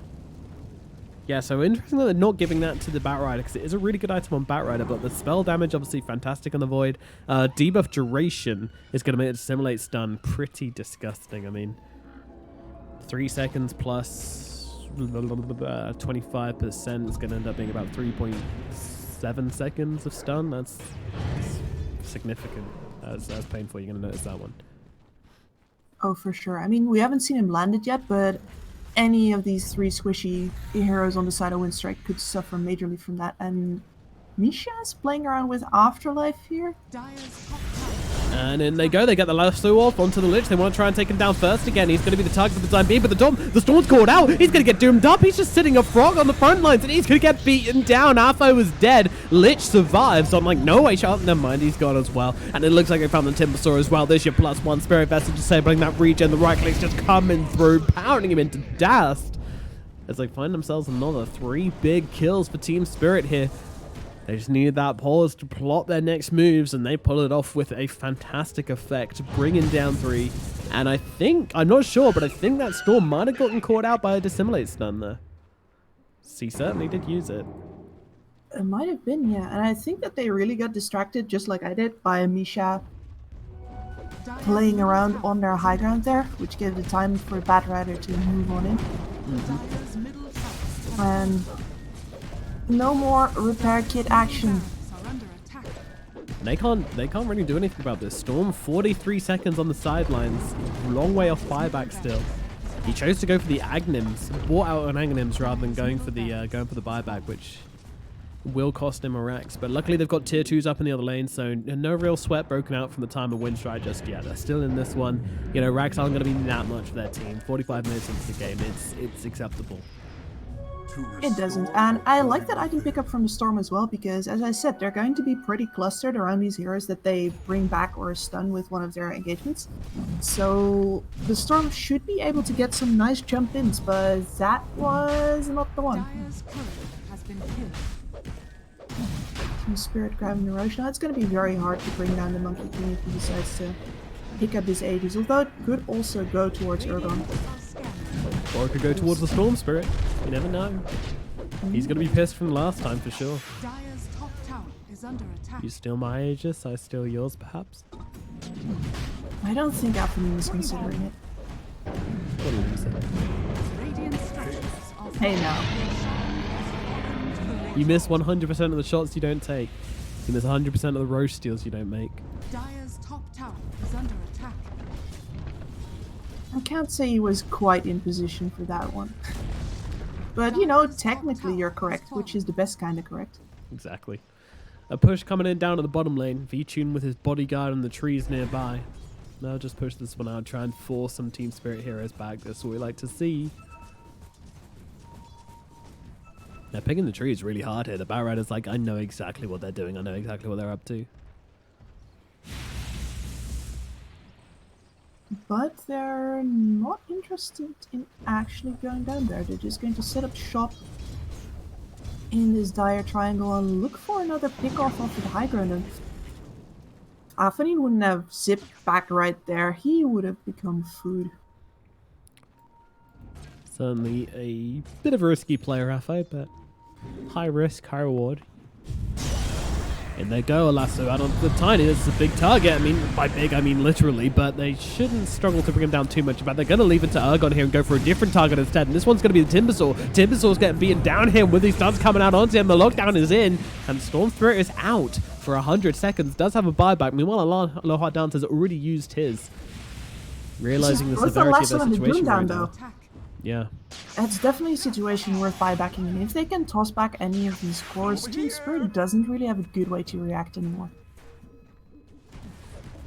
B: Yeah, so interesting that they're not giving that to the Batrider, because it is a really good item on Batrider, but the spell damage, obviously fantastic on the Void. Debuff Duration is going to make it simulate stun pretty disgusting. I mean, 3 seconds plus 25% is going to end up being about 3.7 seconds of stun. That's significant. As painful, you're going to notice that one.
A: Oh, for sure. I mean, we haven't seen him landed yet, but any of these 3 squishy heroes on the side of Winstrike could suffer majorly from that. And Misha's playing around with Afterlife here.
B: And in they go. They get the lasso off onto the Lich. They want to try and take him down first again. He's going to be the target for the time being, but the Storm's called out. He's going to get doomed up. He's just sitting a frog on the front lines, and he's going to get beaten down. Artho is dead. Lich survives. So I'm like, no way, Charlotte. Never mind. He's gone as well. And it looks like they found the Timbersaw as well. There's your +1 Spirit Vessel disabling that regen. The right click's just coming through, pounding him into dust. As they find themselves another 3 big kills for Team Spirit here. They just needed that pause to plot their next moves, and they pull it off with a fantastic effect, bringing down 3. And I think, I'm not sure, but I think that Storm might have gotten caught out by a Dissimulate stun there. He certainly did use it.
A: It might have been, yeah. And I think that they really got distracted, just like I did, by Misha playing around on their high ground there, which gave the time for Batrider to move on in. And no more repair kit action.
B: They can't really do anything about this. Storm 43 seconds on the sidelines, long way off buyback still. He chose to go for the Agnims, bought out an Agnims rather than going for the buyback, which will cost him a Rex. But luckily they've got tier 2s up in the other lane, so no real sweat broken out from the time of Winstrike just yet. They're still in this one. You know, Rex aren't going to be that much for their team. 45 minutes into the game, it's acceptable.
A: It doesn't, and I like that item pickup from the Storm as well, because as I said, they're going to be pretty clustered around these heroes that they bring back or stun with one of their engagements. So the Storm should be able to get some nice jump ins, but that was not the one. Team Spirit grabbing the Roche. Now it's going to be very hard to bring down the Monkey King if he decides to pick up his Aegis, although it could also go towards Urgon.
B: Or it could go towards the Storm Spirit. You never know. He's going to be pissed from last time for sure. You steal my Aegis, I steal yours perhaps?
A: I don't think Alphamine is considering it.
B: What a loser.
A: Hey now.
B: You miss 100% of the shots you don't take. You miss 100% of the Roche steals you don't make.
C: Dire's top tower is under attack.
A: I can't say he was quite in position for that one. But, you know, technically you're correct, which is the best kind of correct.
B: Exactly. A push coming in down to the bottom lane. VTune with his bodyguard in the trees nearby. Now just push this one out, try and force some Team Spirit heroes back. That's what we like to see. They're picking the trees really hard here. The Bat Rider's like, I know exactly what they're doing. I know exactly what they're up to.
A: But they're not interested in actually going down there. They're just going to set up shop in this dire triangle and look for another pick off of the high ground. And Hainan wouldn't have zipped back right there. He would have become food.
B: Certainly a bit of a risky player, Rafa, but high risk, high reward. In they go, Lasso out onto the Tiny. This is a big target. I mean, by big, I mean literally, but they shouldn't struggle to bring him down too much. But they're going to leave it to Urgon here and go for a different target instead. And this one's going to be the Timbersaw. Timbersaw's getting beaten down here with these stuns coming out onto him. The lockdown is in, and Storm Spirit is out for 100 seconds. Does have a buyback. Meanwhile, Aloha Dance has already used his. Realizing the severity of the situation right now. Yeah.
A: That's definitely a situation worth buybacking, and if they can toss back any of these cores, Team Spirit doesn't really have a good way to react anymore.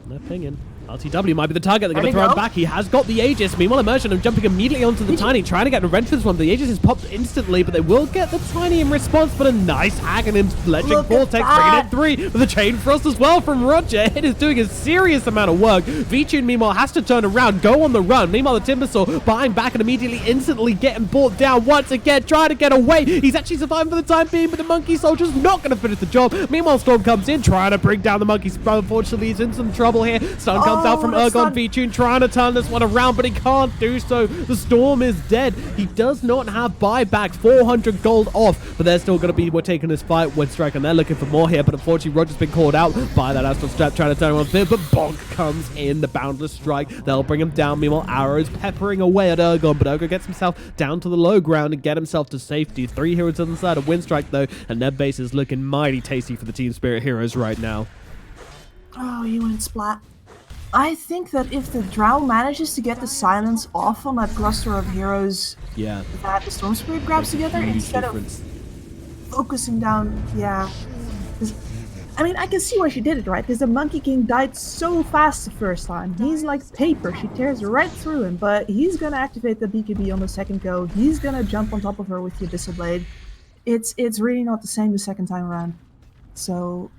B: They're pinging. RTW might be the target. They're going to throw him back. He has got the Aegis. Meanwhile, Immersion are jumping immediately onto the Tiny, trying to get revenge for this one. The Aegis is popped instantly, but they will get the Tiny in response. But a nice Aghanim Fletching Vortex, bringing in 3 with a Chain Frost as well from Roger. It is doing a serious amount of work. VTune, meanwhile, has to turn around, go on the run. Meanwhile, the Timbersaw buying back and immediately, instantly getting brought down once again, trying to get away. He's actually surviving for the time being, but the Monkey Soldier's not going to finish the job. Meanwhile, Storm comes in, trying to bring down the Monkey. Unfortunately, he's in some trouble here. Stun comes out from Urgon. VTune trying to turn this one around, but he can't do so. The Storm is dead. He does not have buyback. 400 gold off, but they're still going to be taking this fight. Winstrike, and they're looking for more here, but unfortunately, Roger's been called out by that Astral Strap, trying to turn around there, but Bonk comes in, the Boundless Strike. They'll bring him down. Meanwhile, arrows peppering away at Urgon, but Urgon gets himself down to the low ground and get himself to safety. 3 heroes on the side of Winstrike, though, and their base is looking mighty tasty for the Team Spirit heroes right now.
A: Oh, you went splat. I think that if the Drow manages to get the silence off on that cluster of heroes that the Storm Spirit grabs together, instead of focusing down, I mean, I can see why she did it, right? Because the Monkey King died so fast the first time. He's like paper. She tears right through him, but he's going to activate the BKB on the second go. He's going to jump on top of her with the Abyssal Blade. It's really not the same the second time around. So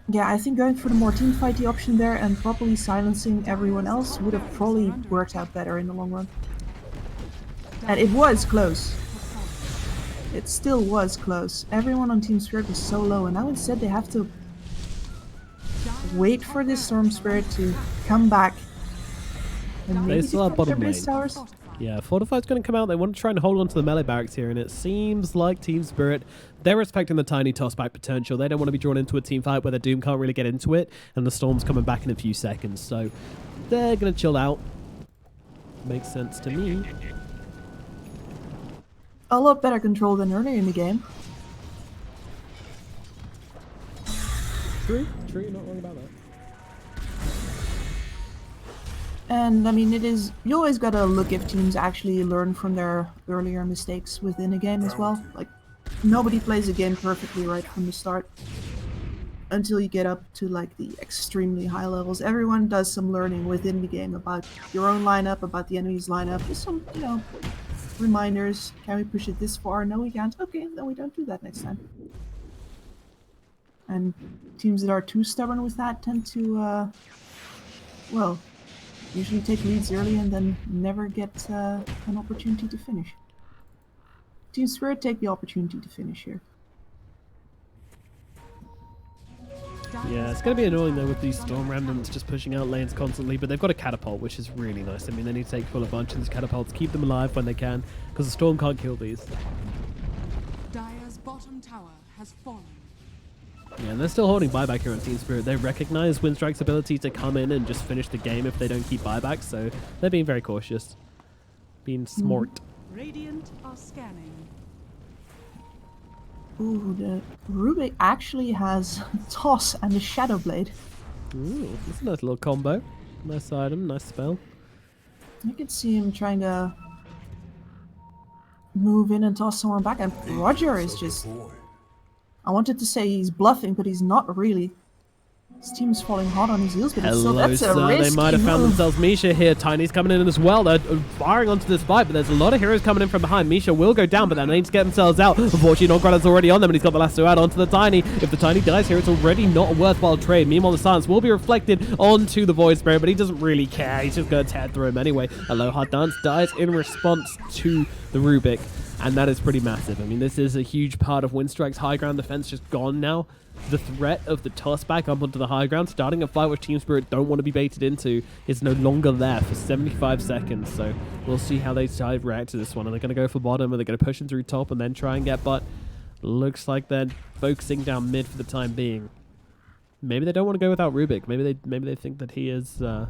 A: yeah, I think going for the more teamfighty option there and properly silencing everyone else would have probably worked out better in the long run. And it was close. It still was close. Everyone on Team Spirit was so low, and now instead they have to wait for this Storm Spirit to come back. And maybe
B: they still have bottom lane.
A: Towers.
B: Yeah, Fortify's going to come out. They want to try and hold on to the melee barracks here, and it seems like Team Spirit, they're respecting the tiny tossback potential. They don't want to be drawn into a team fight where the Doom can't really get into it, and the Storm's coming back in a few seconds. So they're going to chill out. Makes sense to me.
A: A lot better control than earlier in the game.
B: True, you're not wrong about that.
A: And I mean, you always gotta look if teams actually learn from their earlier mistakes within a game as well. Like, nobody plays a game perfectly right from the start until you get up to like the extremely high levels. Everyone does some learning within the game about your own lineup, about the enemy's lineup. Just some, reminders. Can we push it this far? No, we can't. Okay, then we don't do that next time. And teams that are too stubborn with that tend to, well, usually take leads early and then never get an opportunity to finish. Team Spirit take the opportunity to finish here.
B: Yeah, it's going to be annoying though with these Storm randoms just pushing out lanes constantly, but they've got a catapult, which is really nice. I mean, they need to take full advantage of these catapults, keep them alive when they can, because the Storm can't kill these.
C: Dire's bottom tower has fallen.
B: Yeah, and they're still holding buyback here on Team Spirit. They recognize Winstrike's ability to come in and just finish the game if they don't keep buyback, so they're being very cautious. Being smart.
C: Radiant are scanning.
A: Ooh, the Rubik actually has Toss and the Shadow Blade.
B: Ooh, that's a nice little combo. Nice item, nice spell.
A: I can see him trying to move in and toss someone back, and Roger is just... I wanted to say he's bluffing, but he's not really. His team is falling hard on his heels, but it's still, that's a risky
B: They might have found
A: move.
B: themselves Misha here. Tiny's coming in as well. They're firing onto this fight, but there's a lot of heroes coming in from behind. Misha will go down, but they need to get themselves out. Unfortunately, Noggrada's already on them, and he's got the lasso out onto the Tiny. If the Tiny dies here, it's already not a worthwhile trade. Meanwhile, the silence will be reflected onto the Void Spirit, but he doesn't really care. He's just going to tear through him anyway. Aloha Dance dies in response to the Rubik, and that is pretty massive. I mean, this is a huge part of Winstrike's high ground defense just gone now. The threat of the toss back up onto the high ground, starting a fight which Team Spirit don't want to be baited into, is no longer there for 75 seconds. So we'll see how they react to this one. Are they going to go for bottom? Are they going to push him through top and then try and get butt? Looks like they're focusing down mid for the time being. Maybe they don't want to go without Rubik. Maybe they think that he is a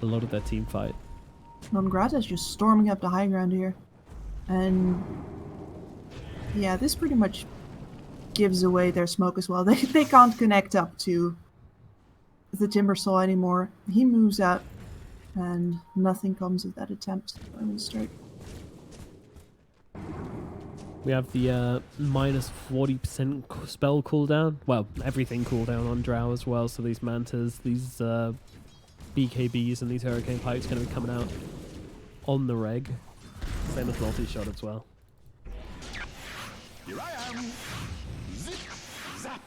B: lot of their team fight.
A: Nongrata is just storming up the high ground here. And yeah, this pretty much gives away their smoke as well. They can't connect up to the Timbersaw anymore. He moves out, and nothing comes of that attempt by Winstrike.
B: We have the minus 40% spell cooldown. Well, everything cooldown on Drow as well. So these Mantas, these BKBs, and these Hurricane Pikes going to be coming out on the reg. Same as multi-shot as well.
E: Here I am. Zip, zap.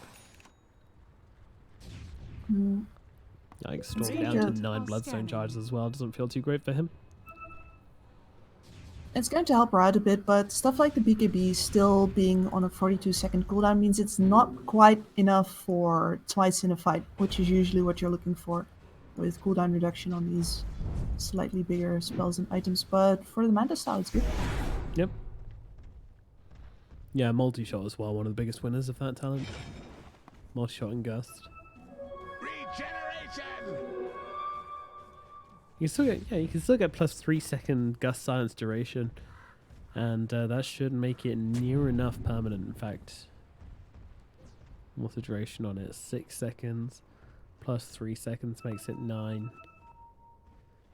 B: Yikes, Storm down to 9 Bloodstone charges as well. Doesn't feel too great for him.
A: It's going to help her out a bit, but stuff like the BKB still being on a 42-second cooldown means it's not quite enough for twice in a fight, which is usually what you're looking for with cooldown reduction on these slightly bigger spells and items. But for the Manta style, it's good.
B: Yep. Yeah, multi-shot as well, one of the biggest winners of that talent. Multi-shot and Gust.
E: Regeneration.
B: You can still get plus 3 second Gust silence duration, and that should make it near enough permanent. In fact, what's the duration on it? 6 seconds plus 3 seconds makes it 9.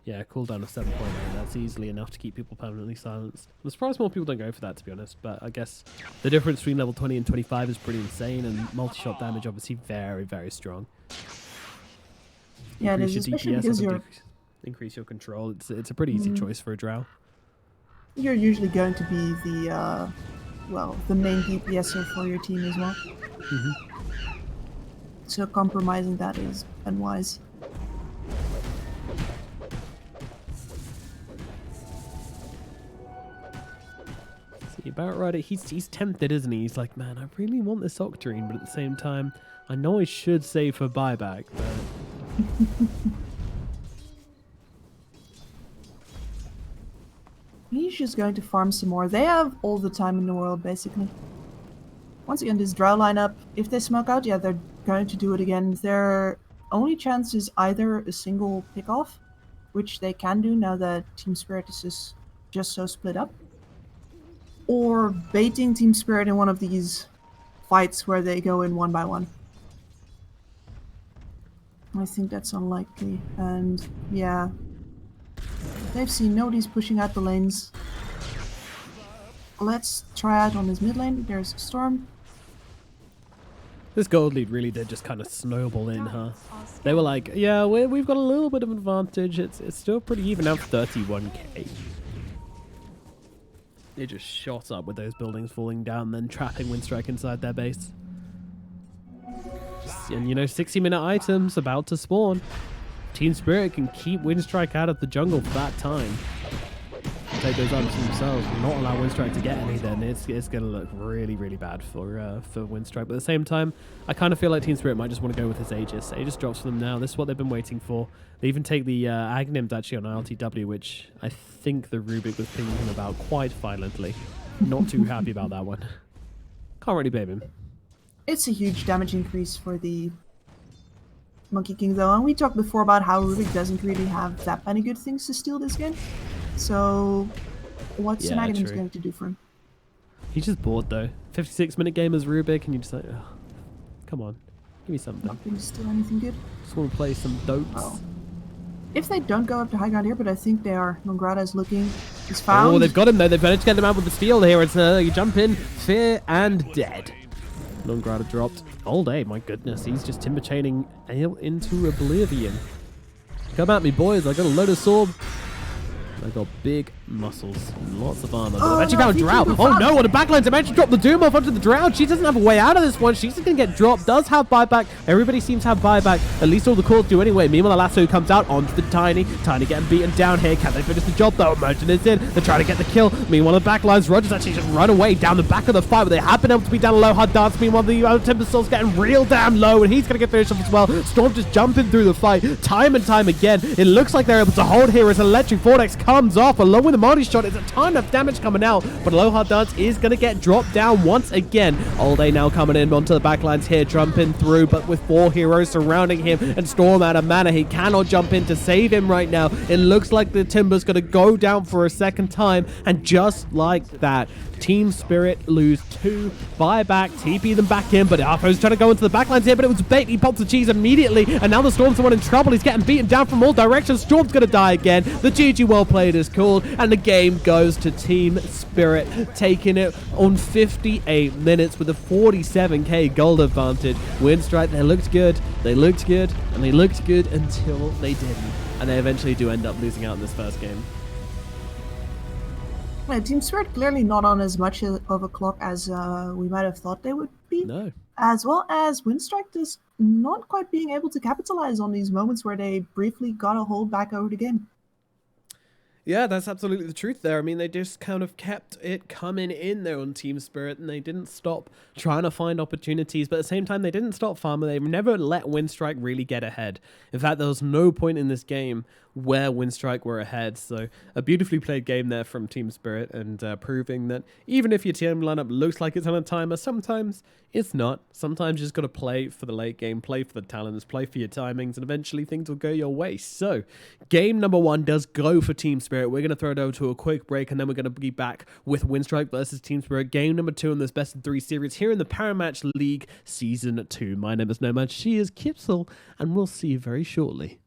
B: Yeah, cooldown of 7.8. That's easily enough to keep people permanently silenced. I'm surprised more people don't go for that, to be honest, but I guess the difference between level 20 and 25 is pretty insane, and multi-shot damage obviously very, very strong.
A: Yeah, it is, especially because
B: increase your control. It's a pretty easy choice for a Drow.
A: you're usually going to be the the main DPSer for your team as well. So compromising that is unwise.
B: See, about right, he's tempted, isn't he? He's like, man, I really want this Octarine, but at the same time, I know I should save for buyback, but...
A: He's just going to farm some more. They have all the time in the world, basically. Once again, this Drow lineup, if they smoke out, yeah, they're going to do it again. Their only chance is either a single pick-off, which they can do now that Team Spirit is just so split up, or baiting Team Spirit in one of these fights where they go in one by one. I think that's unlikely, and yeah, they've seen nobody's pushing out the lanes. Let's try out on his mid lane. There's Storm.
B: This gold lead really did just kind of snowball in, huh? They were like, yeah, we've got a little bit of advantage. It's still pretty even out 31k. They just shot up with those buildings falling down, then trapping Winstrike inside their base. And you know, 60-minute items about to spawn. Team Spirit can keep Winstrike out of the jungle for that time. Take those items themselves, not allow Winstrike to get any, then it's going to look really, really bad for Winstrike. But at the same time, I kind of feel like Team Spirit might just want to go with his Aegis. Aegis drops for them now. This is what they've been waiting for. They even take the Aghanim actually on LTW, which I think the Rubik was pinging him about quite violently. Not too happy about that one. Can't really blame him.
A: It's a huge damage increase for the Monkey King, though, and we talked before about how Rubik doesn't really have that many good things to steal this game. So, what's an Aghanim's going to do for him?
B: He's just bored, though. 56-minute game as Rubik, and you just like, oh, come on, give me something.
A: Not going to steal anything good.
B: Just want to play some Dotes.
A: Oh. if they don't go up to high ground here, but I think they are. Nongrata is looking. He's found.
B: Oh, they've got him though. They've managed to get him out with the steal here. It's you jump in, fear and dead. Nongrata dropped all day. My goodness, he's just timber chaining Ale into oblivion. Come at me, boys. I got a load of sword. I got big muscles and lots of armor. I've actually found Drought. Oh no, on the backlines, I've actually dropped the Doom off onto the Drought. She doesn't have a way out of this one. She's just going to get dropped. Does have buyback. Everybody seems to have buyback. At least all the cores do anyway. Meanwhile, the lasso comes out onto the Tiny. Tiny getting beaten down here. Can they finish the job though? Emergent is in. They're trying to get the kill. Meanwhile, the backlines, Roger's actually just run away down the back of the fight, but they have been able to be down a low hard dance. Meanwhile, the Timbersaul's getting real damn low, and he's going to get finished off as well. Storm just jumping through the fight time and time again. It looks like they're able to hold here as Electric Vortex comes off along with the multi shot. It's a ton of damage coming out, but low hard dance is going to get dropped down once again. All Day now coming in onto the backlines here, jumping through, but with 4 heroes surrounding him and Storm out of mana, he cannot jump in to save him right now. It looks like the Timber's going to go down for a second time, and just like that, Team Spirit lose 2 buyback, TP them back in, but Arfo's trying to go into the backlines here, but it was bait. He pops the cheese immediately, and now the Storm's the one in trouble. He's getting beaten down from all directions. Storm's going to die again. The GG well played is called, and the game goes to Team Spirit, taking it on 58 minutes with a 47k gold advantage. Winstrike, they looked good, and they looked good until they didn't, and they eventually do end up losing out in this first game.
A: Yeah, Team Spirit clearly not on as much of a clock as we might have thought they would be.
B: No.
A: As well as Winstrike just not quite being able to capitalize on these moments where they briefly got a hold back over the game.
B: Yeah, that's absolutely the truth there. I mean, they just kind of kept it coming in there on Team Spirit, and they didn't stop trying to find opportunities, but at the same time, they didn't stop farming. They never let Winstrike really get ahead. In fact, there was no point in this game where Winstrike were ahead, so a beautifully played game there from Team Spirit, and proving that even if your team lineup looks like it's on a timer, sometimes it's not. Sometimes you just got to play for the late game, play for the talents, play for your timings, and eventually things will go your way. So, game number 1 does go for Team Spirit. We're going to throw it over to a quick break, and then we're going to be back with Winstrike versus Team Spirit, game number 2 in this best of 3 series here in the Parimatch League Season 2. My name is Nomad, she is Kipsel, and we'll see you very shortly.